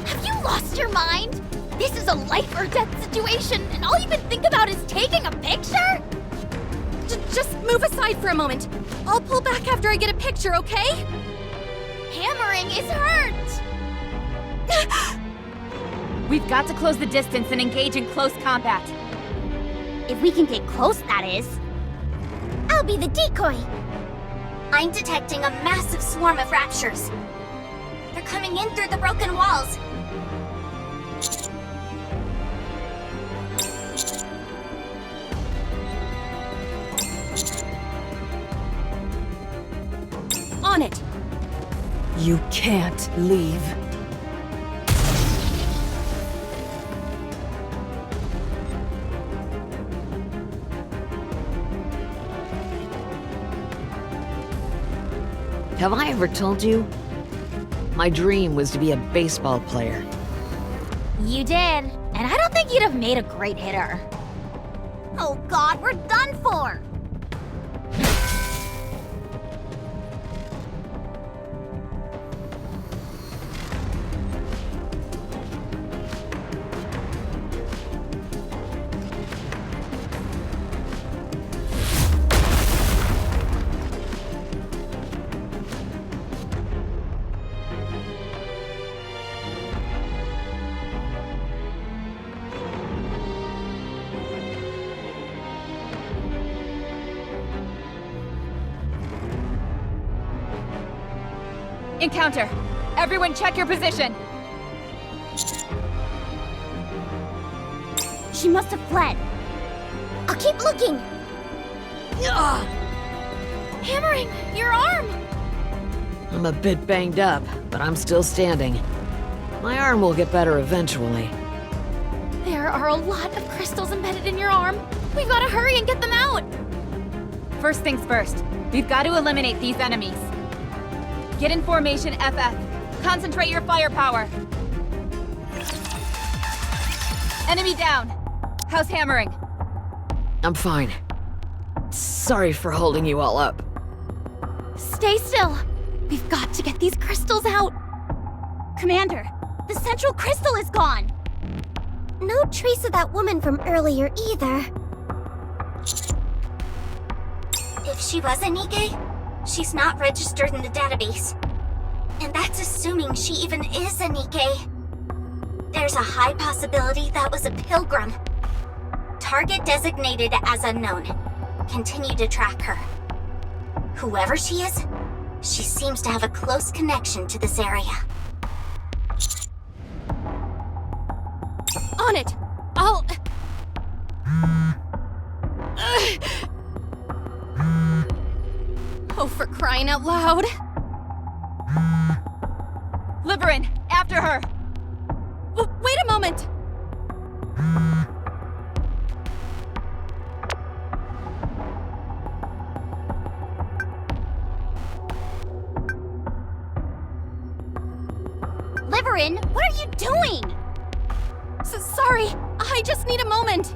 Have you lost your mind? This is a life or death situation, and all you can think about is taking a picture? Just move aside for a moment. I'll pull back after I get a picture, okay? Hammering is hurt! We've got to close the distance and engage in close combat. If we can get close, that is. I'll be the decoy! I'm detecting a massive swarm of raptures. They're coming in through the broken walls. On it! You can't leave. Have I ever told you? My dream was to be a baseball player. You did, and I don't think you'd have made a great hitter. Oh god, we're done for! Encounter! Everyone check your position! She must have fled. I'll keep looking! Hammering, your arm! I'm a bit banged up, but I'm still standing. My arm will get better eventually. There are a lot of crystals embedded in your arm. We've got to hurry and get them out. First things first, we've got to eliminate these enemies. Get in formation, FF. Concentrate your firepower. Enemy down. How's hammering? I'm fine. Sorry for holding you all up. Stay still. We've got to get these crystals out. Commander, the central crystal is gone! No trace of that woman from earlier either. If she was a Nikke, she's not registered in the database. And that's assuming she even is a Nikke. There's a high possibility that was a pilgrim. Target designated as unknown. Continue to track her. Whoever she is, she seems to have a close connection to this area. On it. I'll... Oh, for crying out loud. Liberin, after her! Wait a moment. Liberin, what are you doing? Sorry, I just need a moment.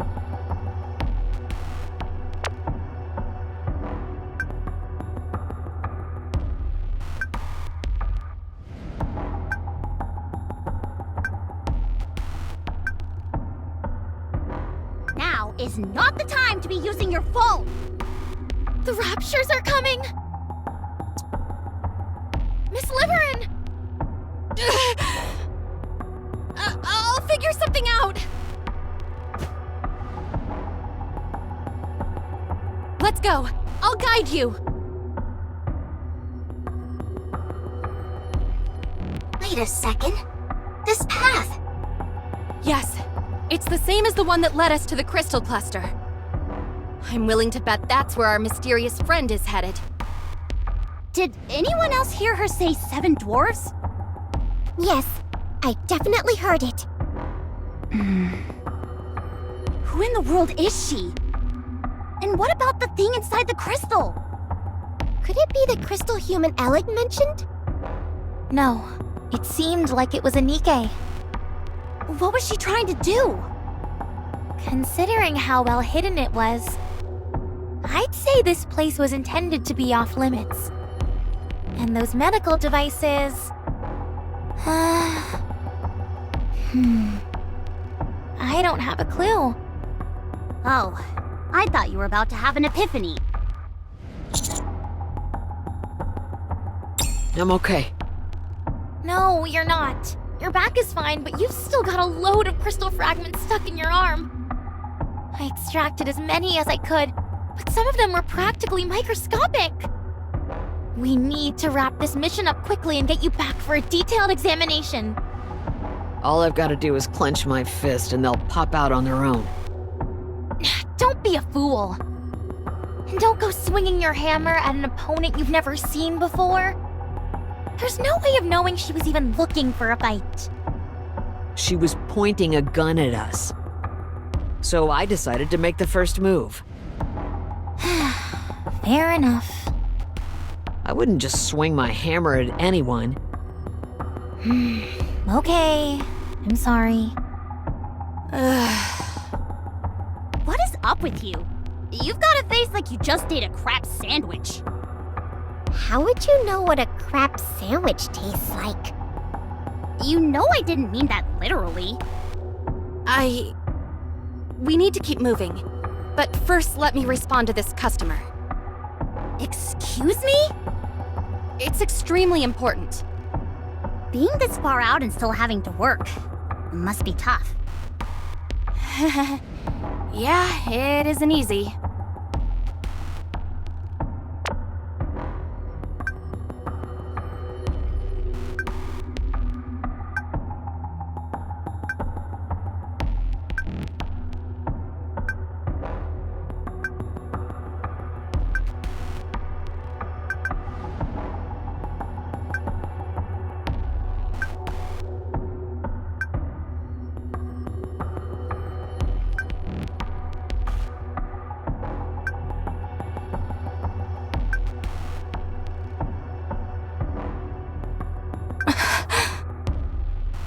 Now is not the time to be using your phone! The Raptures are coming! Miss Liverin! I'll figure something out! Let's go. I'll guide you. Wait a second. This path. Yes, it's the same as the one that led us to the crystal cluster. I'm willing to bet that's where our mysterious friend is headed. Did anyone else hear her say 7 dwarves? Yes, I definitely heard it. Who in the world is she? And what about the thing inside the crystal? Could it be the crystal human Alec mentioned? No, it seemed like it was a Nikke. What was she trying to do? Considering how well hidden it was, I'd say this place was intended to be off limits. And those medical devices... I don't have a clue. Oh, I thought you were about to have an epiphany. I'm okay. No, you're not. Your back is fine, but you've still got a load of crystal fragments stuck in your arm. I extracted as many as I could, but some of them were practically microscopic. We need to wrap this mission up quickly and get you back for a detailed examination. All I've got to do is clench my fist and they'll pop out on their own. Don't be a fool. And don't go swinging your hammer at an opponent you've never seen before. There's no way of knowing she was even looking for a fight. She was pointing a gun at us. So I decided to make the first move. Fair enough. I wouldn't just swing my hammer at anyone. Okay, I'm sorry. What is up with you? You've got a face like you just ate a crap sandwich. How would you know what a crap sandwich tastes like? You know I didn't mean that literally. We need to keep moving. But first, let me respond to this customer. Excuse me? It's extremely important. Being this far out and still having to work must be tough. Yeah, it isn't easy.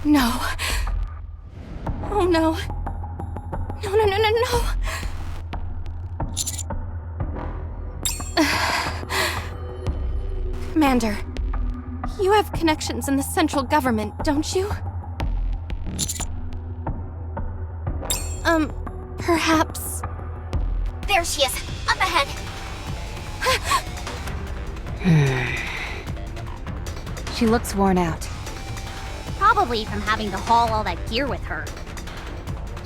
No. Oh no. No. Commander, you have connections in the central government, don't you? Perhaps... There she is, up ahead. She looks worn out. Probably from having to haul all that gear with her.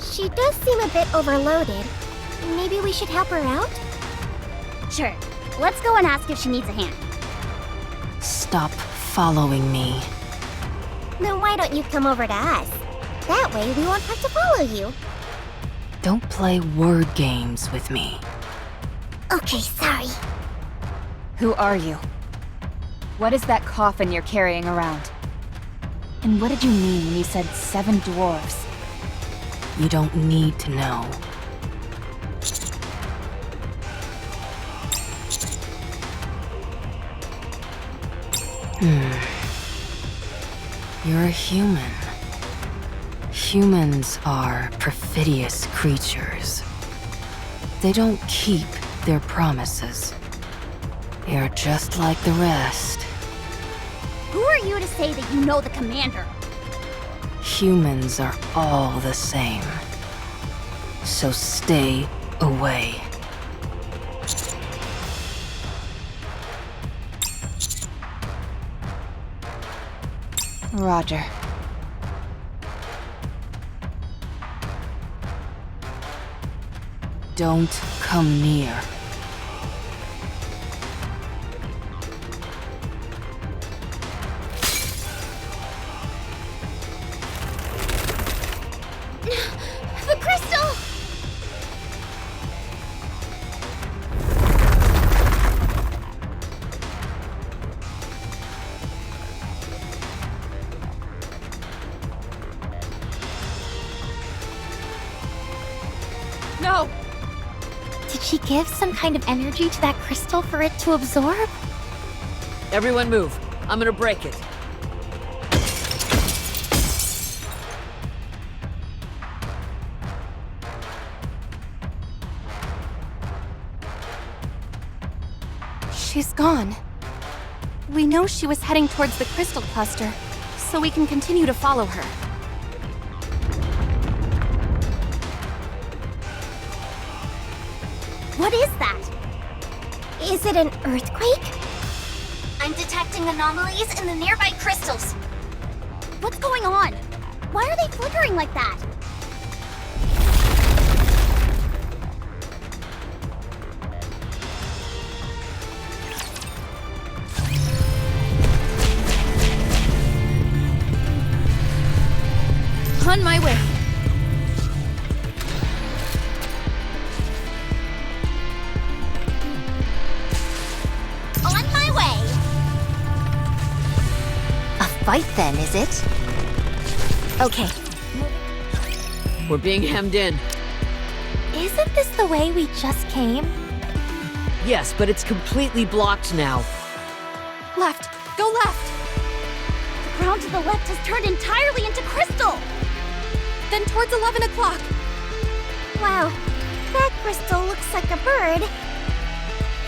She does seem a bit overloaded. Maybe we should help her out? Sure, let's go and ask if she needs a hand. Stop following me. Then why don't you come over to us? That way we won't have to follow you. Don't play word games with me. Okay, sorry. Who are you? What is that coffin you're carrying around? And what did you mean when you said 7 dwarves? You don't need to know. You're a human. Humans are perfidious creatures. They don't keep their promises. You're just like the rest. Who are you to say that you know the commander? Humans are all the same. So stay away. Roger. Don't come near. The crystal! No! Did she give some kind of energy to that crystal for it to absorb? Everyone move. I'm gonna break it. She's gone. We know she was heading towards the crystal cluster, so we can continue to follow her. What is that? Is it an earthquake? I'm detecting anomalies in the nearby crystals. What's going on? Why are they flickering like that? On my way. On my way! A fight then, is it? Okay. We're being hemmed in. Isn't this the way we just came? Yes, but it's completely blocked now. Left. Go left. The ground to the left has turned entirely into crystal! Then towards 11 o'clock. Wow, that crystal looks like a bird.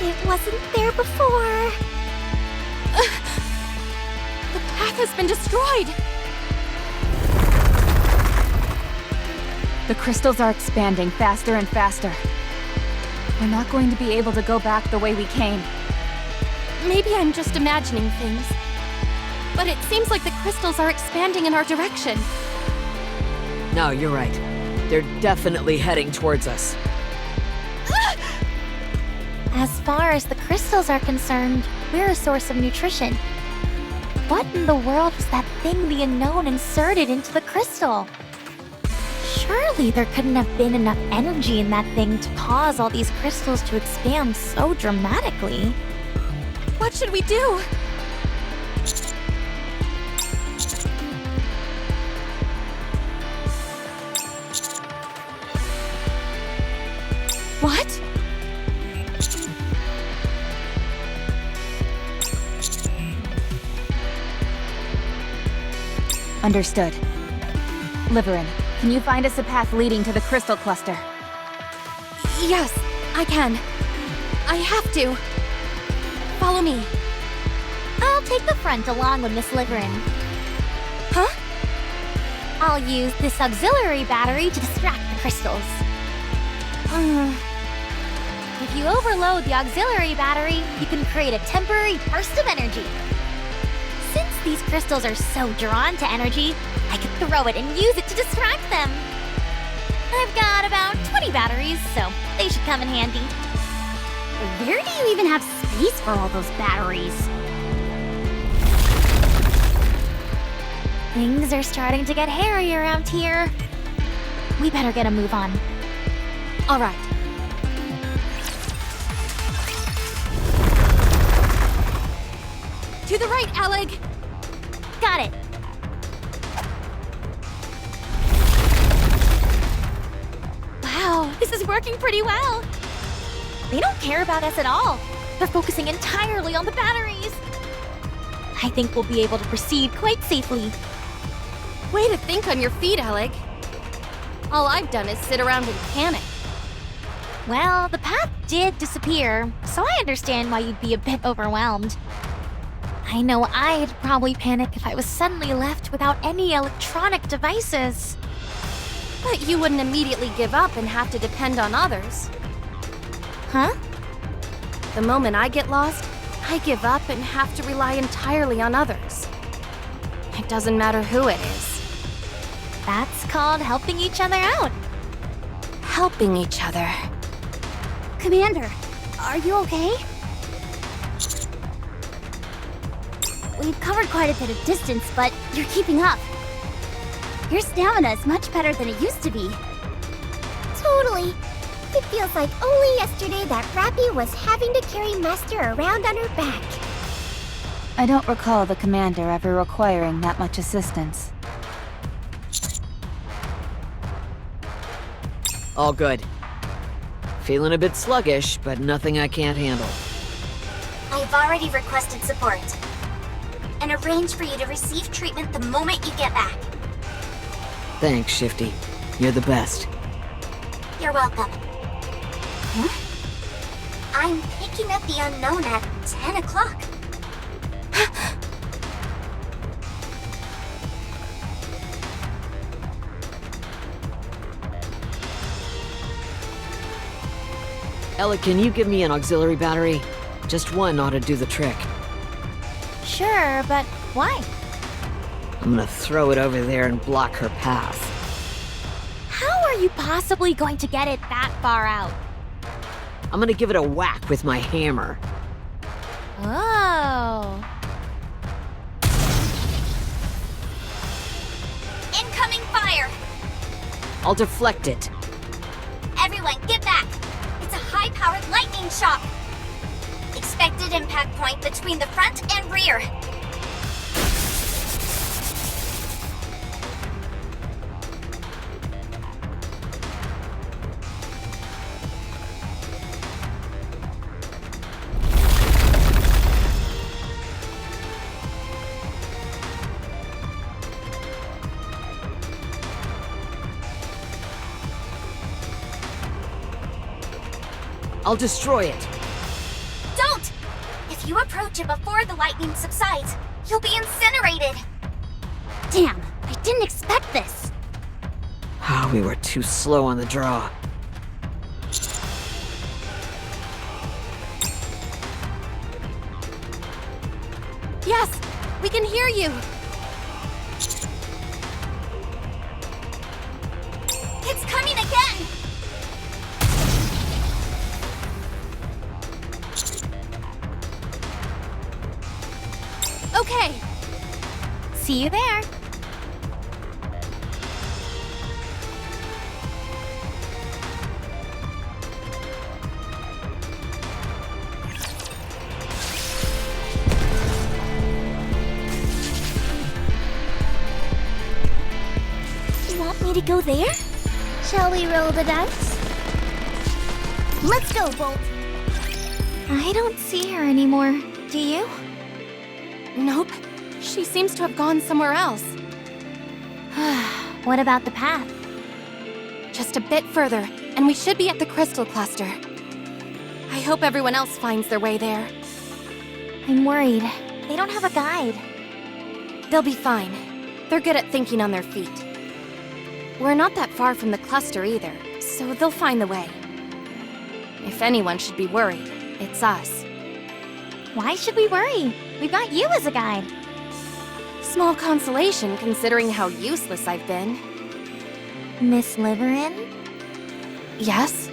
It wasn't there before. The path has been destroyed. The crystals are expanding faster and faster. We're not going to be able to go back the way we came. Maybe I'm just imagining things. But it seems like the crystals are expanding in our direction. No, you're right. They're definitely heading towards us. As far as the crystals are concerned, we're a source of nutrition. What in the world was that thing the unknown inserted into the crystal? Surely there couldn't have been enough energy in that thing to cause all these crystals to expand so dramatically. What should we do? What? Understood. Liverin, can you find us a path leading to the crystal cluster? Yes, I can. I have to. Follow me. I'll take the front along with Miss Liverin. Huh? I'll use this auxiliary battery to distract the crystals. If you overload the auxiliary battery, you can create a temporary burst of energy. Since these crystals are so drawn to energy, I can throw it and use it to distract them. I've got about 20 batteries, so they should come in handy. Where do you even have space for all those batteries? Things are starting to get hairy around here. We better get a move on. All right. To the right, Alec! Got it. Wow, this is working pretty well. They don't care about us at all. They're focusing entirely on the batteries. I think we'll be able to proceed quite safely. Way to think on your feet, Alec. All I've done is sit around and panic. Well, the path did disappear, so I understand why you'd be a bit overwhelmed. I know I'd probably panic if I was suddenly left without any electronic devices. But you wouldn't immediately give up and have to depend on others. Huh? The moment I get lost, I give up and have to rely entirely on others. It doesn't matter who it is. That's called helping each other out. Helping each other. Commander, are you okay? We've covered quite a bit of distance, but you're keeping up. Your stamina is much better than it used to be. Totally. It feels like only yesterday that Rappy was having to carry Master around on her back. I don't recall the commander ever requiring that much assistance. All good. Feeling a bit sluggish, but nothing I can't handle. I've already requested support. And arranged for you to receive treatment the moment you get back. Thanks, Shifty. You're the best. You're welcome. Huh? I'm picking up the unknown at 10 o'clock. Ella, can you give me an auxiliary battery? Just one ought to do the trick. Sure, but why? I'm gonna throw it over there and block her path. How are you possibly going to get it that far out? I'm gonna give it a whack with my hammer. Oh. Incoming fire! I'll deflect it. Everyone, get back! It's a high-powered lightning shock! Expected impact point between the front and rear. I'll destroy it. Don't! If you approach it before the lightning subsides, you'll be incinerated. Damn, I didn't expect this. Ah, we were too slow on the draw. Yes! We can hear you! It's coming again! Okay! See you there. You want me to go there? Shall we roll the dice? Let's go, Bolt. I don't see her anymore. Do you? Nope. She seems to have gone somewhere else. What about the path? Just a bit further, and we should be at the crystal cluster. I hope everyone else finds their way there. I'm worried. They don't have a guide. They'll be fine. They're good at thinking on their feet. We're not that far from the cluster either, so they'll find the way. If anyone should be worried, it's us. Why should we worry? We've got you as a guide. Small consolation considering how useless I've been. Miss Liverin? Yes?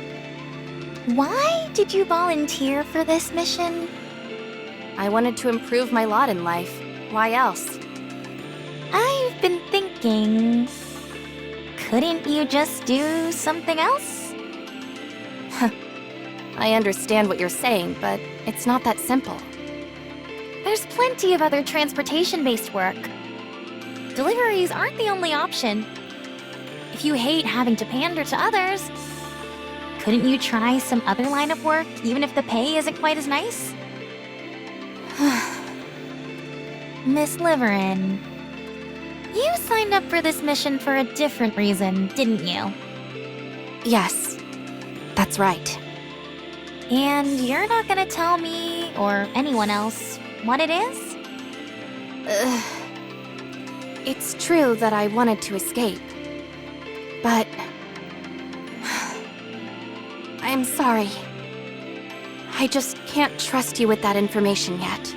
Why did you volunteer for this mission? I wanted to improve my lot in life. Why else? I've been thinking... Couldn't you just do something else? I understand what you're saying, but it's not that simple. There's plenty of other transportation-based work. Deliveries aren't the only option. If you hate having to pander to others, couldn't you try some other line of work, even if the pay isn't quite as nice? Miss Liverin, you signed up for this mission for a different reason, didn't you? Yes, that's right. And you're not gonna tell me, or anyone else, what it is? It's true that I wanted to escape. But I'm sorry. I just can't trust you with that information yet.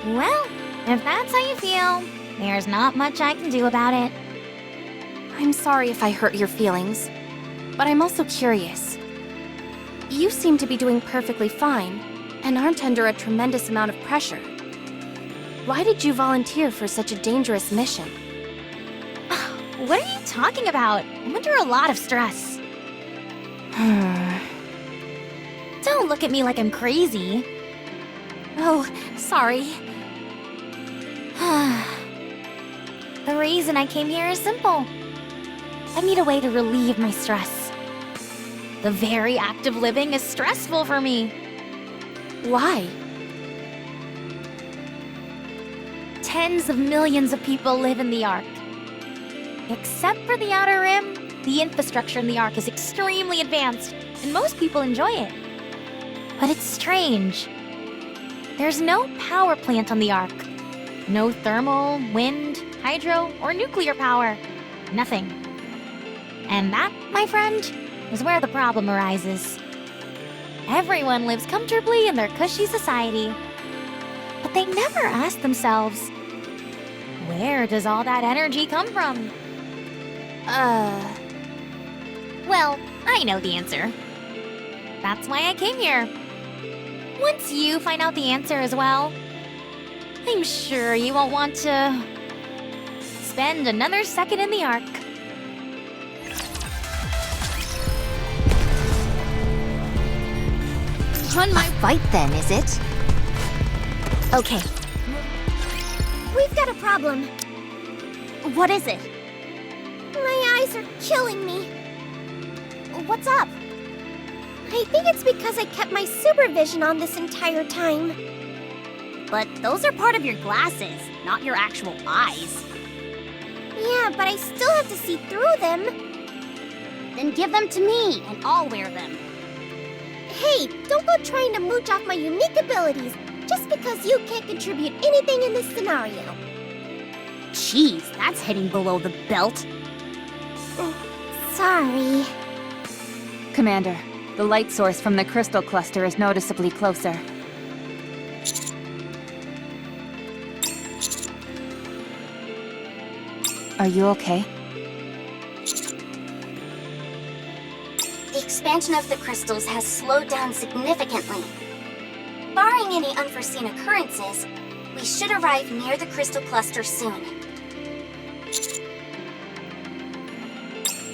Well, if that's how you feel, there's not much I can do about it. I'm sorry if I hurt your feelings, but I'm also curious. You seem to be doing perfectly fine, and aren't under a tremendous amount of pressure. Why did you volunteer for such a dangerous mission? What are you talking about? I'm under a lot of stress. Don't look at me like I'm crazy. Oh, sorry. The reason I came here is simple. I need a way to relieve my stress. The very act of living is stressful for me. Why? Tens of millions of people live in the Ark. Except for the Outer Rim, the infrastructure in the Ark is extremely advanced, and most people enjoy it. But it's strange. There's no power plant on the Ark. No thermal, wind, hydro, or nuclear power. Nothing. And that, my friend, is where the problem arises. Everyone lives comfortably in their cushy society. But they never ask themselves, where does all that energy come from? Well, I know the answer. That's why I came here. Once you find out the answer as well, I'm sure you won't want to spend another second in the Ark. On my Fight then, is it? Okay, We've got a problem. What is it? My eyes are killing me. What's up? I think it's because I kept my supervision on this entire time. But those are part of your glasses, not your actual eyes. Yeah, but I still have to see through them. Then give them to me, and I'll wear them. Hey, don't go trying to mooch off my unique abilities just because you can't contribute anything in this scenario. Jeez, that's hitting below the belt. Sorry. Commander, the light source from the crystal cluster is noticeably closer. Are you okay? The expansion of the crystals has slowed down significantly. Barring any unforeseen occurrences, we should arrive near the crystal cluster soon.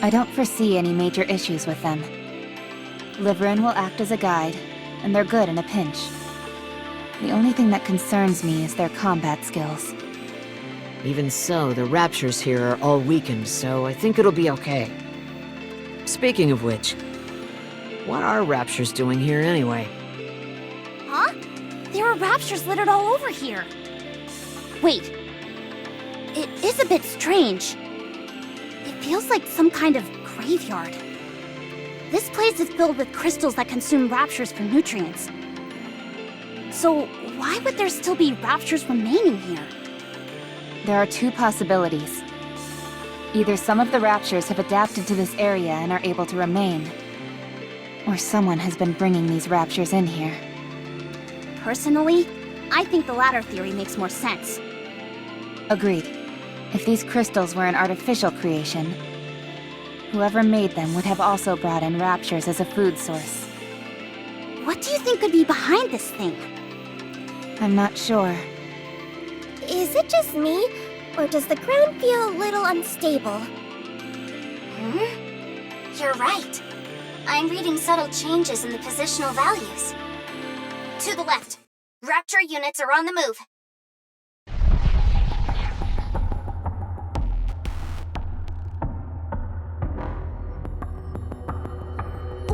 I don't foresee any major issues with them. Liverin will act as a guide, and they're good in a pinch. The only thing that concerns me is their combat skills. Even so, the raptures here are all weakened, so I think it'll be okay. Speaking of which, what are raptures doing here anyway? Huh? There are raptures littered all over here. Wait. It is a bit strange. It feels like some kind of graveyard. This place is filled with crystals that consume raptures for nutrients. So why would there still be raptures remaining here? There are two possibilities. Either some of the raptures have adapted to this area and are able to remain, or someone has been bringing these raptures in here. Personally, I think the latter theory makes more sense. Agreed. If these crystals were an artificial creation, whoever made them would have also brought in raptures as a food source. What do you think could be behind this thing? I'm not sure. Is it just me, or does the ground feel a little unstable? You're right. I'm reading subtle changes in the positional values. To the left. Raptor units are on the move.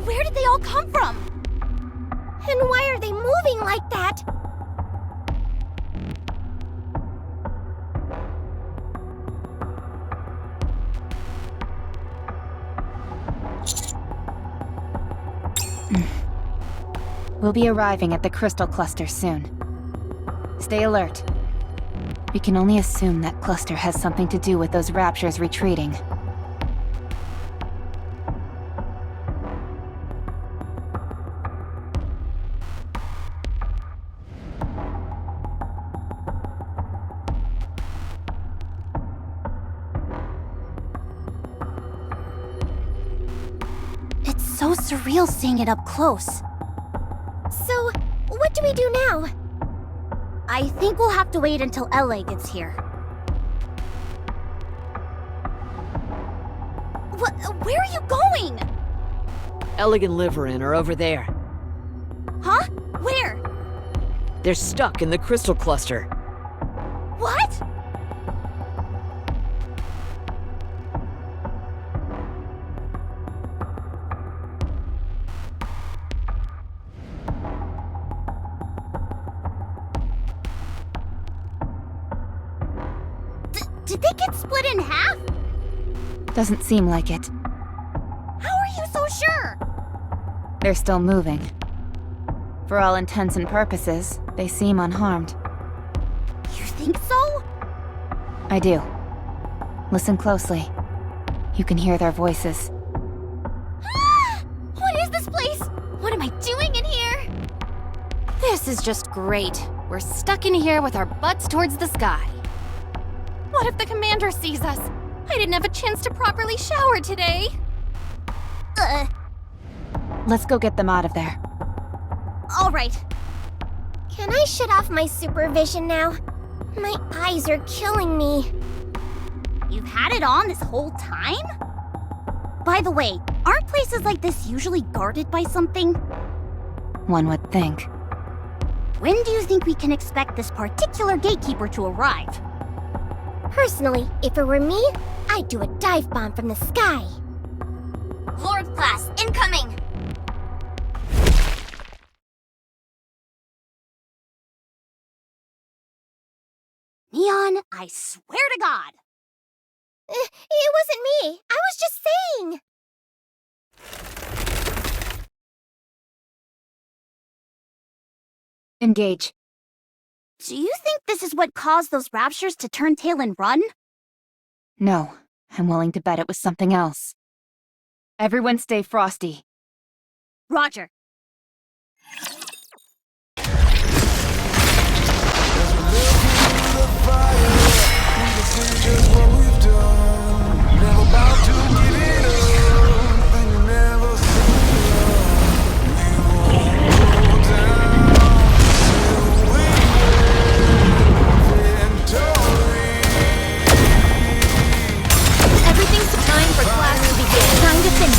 Where did they all come from? And why are they moving like that? We'll be arriving at the crystal cluster soon. Stay alert. We can only assume that cluster has something to do with those raptures retreating. so surreal seeing it up close. So, what do we do now? I think we'll have to wait until LA gets here. Where are you going? Eleg and Liverin are over there. Huh? Where? They're stuck in the crystal cluster. What? Did they get split in half? Doesn't seem like it. How are you so sure? They're still moving. For all intents and purposes, they seem unharmed. You think so? I do. Listen closely. You can hear their voices. What is this place? What am I doing in here? This is just great. We're stuck in here with our butts towards the sky. What if the commander sees us? I didn't have a chance to properly shower today. Let's go get them out of there. All right. Can I shut off my supervision now? My eyes are killing me. You've had it on this whole time? By the way, aren't places like this usually guarded by something? One would think. When do you think we can expect this particular gatekeeper to arrive? Personally, if it were me, I'd do a dive bomb from the sky. Lord class, incoming! Neon, I swear to God! It wasn't me. I was just saying. Engage. Do you think this is what caused those raptures to turn tail and run? No, I'm willing to bet it was something else. Everyone stay frosty. Roger. Everything's time for class to begin. Time to finish.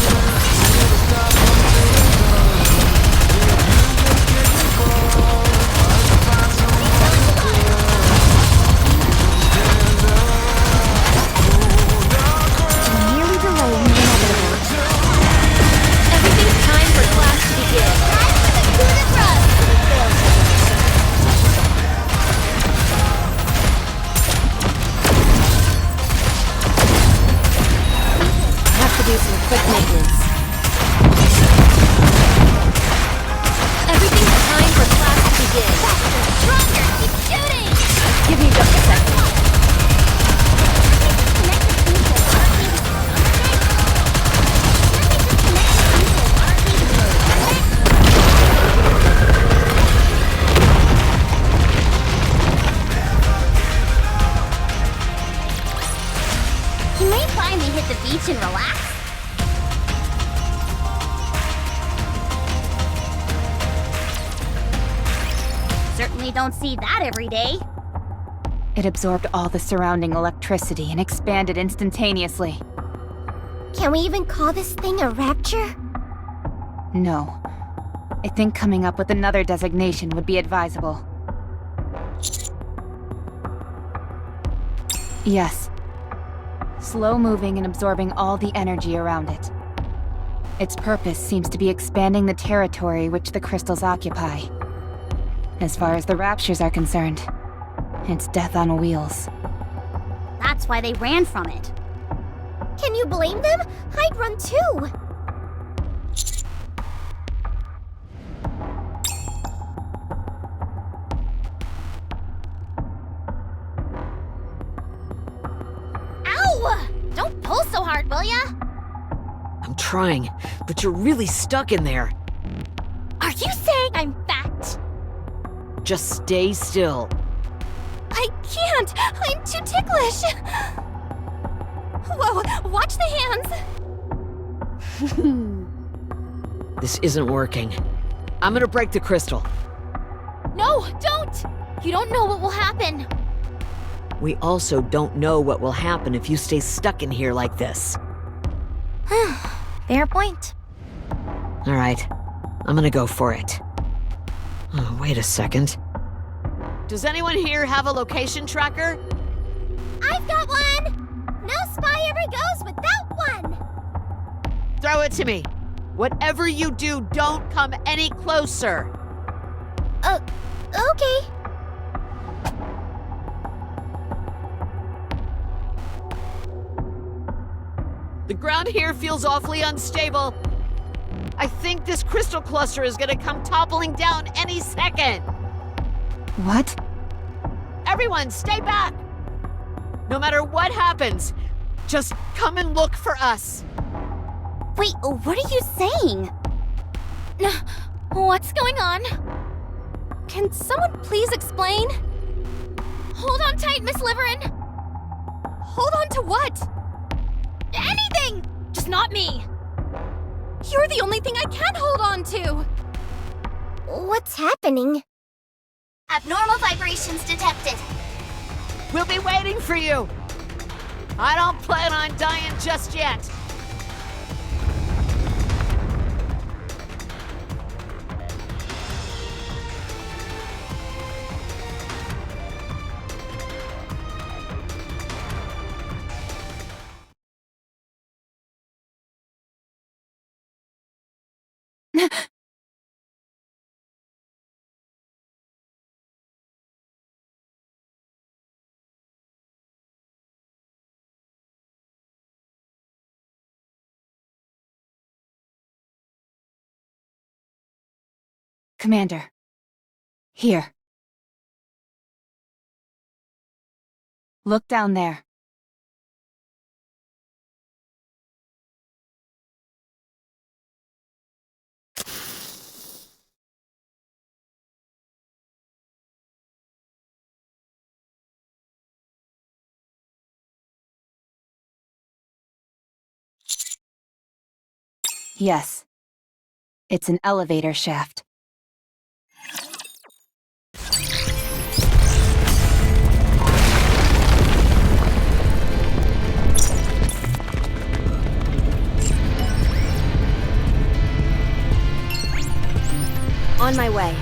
Nearly delaying the inevitable. Everything's time for class to begin. Have to do some quick maintenance. Everything's time for class to begin. Stronger! Keep shooting! Give me just a second. Can we finally hit the beach and relax? Certainly don't see that every day. It absorbed all the surrounding electricity and expanded instantaneously. Can we even call this thing a rapture? No. I think coming up with another designation would be advisable. Yes. Slow moving and absorbing all the energy around it. Its purpose seems to be expanding the territory which the crystals occupy. As far as the raptures are concerned, it's death on wheels. That's why they ran from it. Can you blame them? I'd run too. Ow! Don't pull so hard, will ya? I'm trying, but you're really stuck in there. Are you saying I'm fat? Just stay still. I can't! I'm too ticklish! Whoa, watch the hands! This isn't working. I'm gonna break the crystal. No, don't! You don't know what will happen. We also don't know what will happen if you stay stuck in here like this. Fair point. Alright, I'm gonna go for it. Oh, wait a second. Does anyone here have a location tracker? I've got one! No spy ever goes without one! Throw it to me. Whatever you do, don't come any closer. Okay. The ground here feels awfully unstable. I think this crystal cluster is gonna come toppling down any second. What? Everyone, stay back! No matter what happens, just come and look for us. Wait, what are you saying? What's going on? Can someone please explain? Hold on tight, Miss Liverin. Hold on to what? Anything! Just not me. You're the only thing I can hold on to! What's happening? Abnormal vibrations detected. We'll be waiting for you. I don't plan on dying just yet. Commander. Here. Look down there. Yes. It's an elevator shaft. On my way.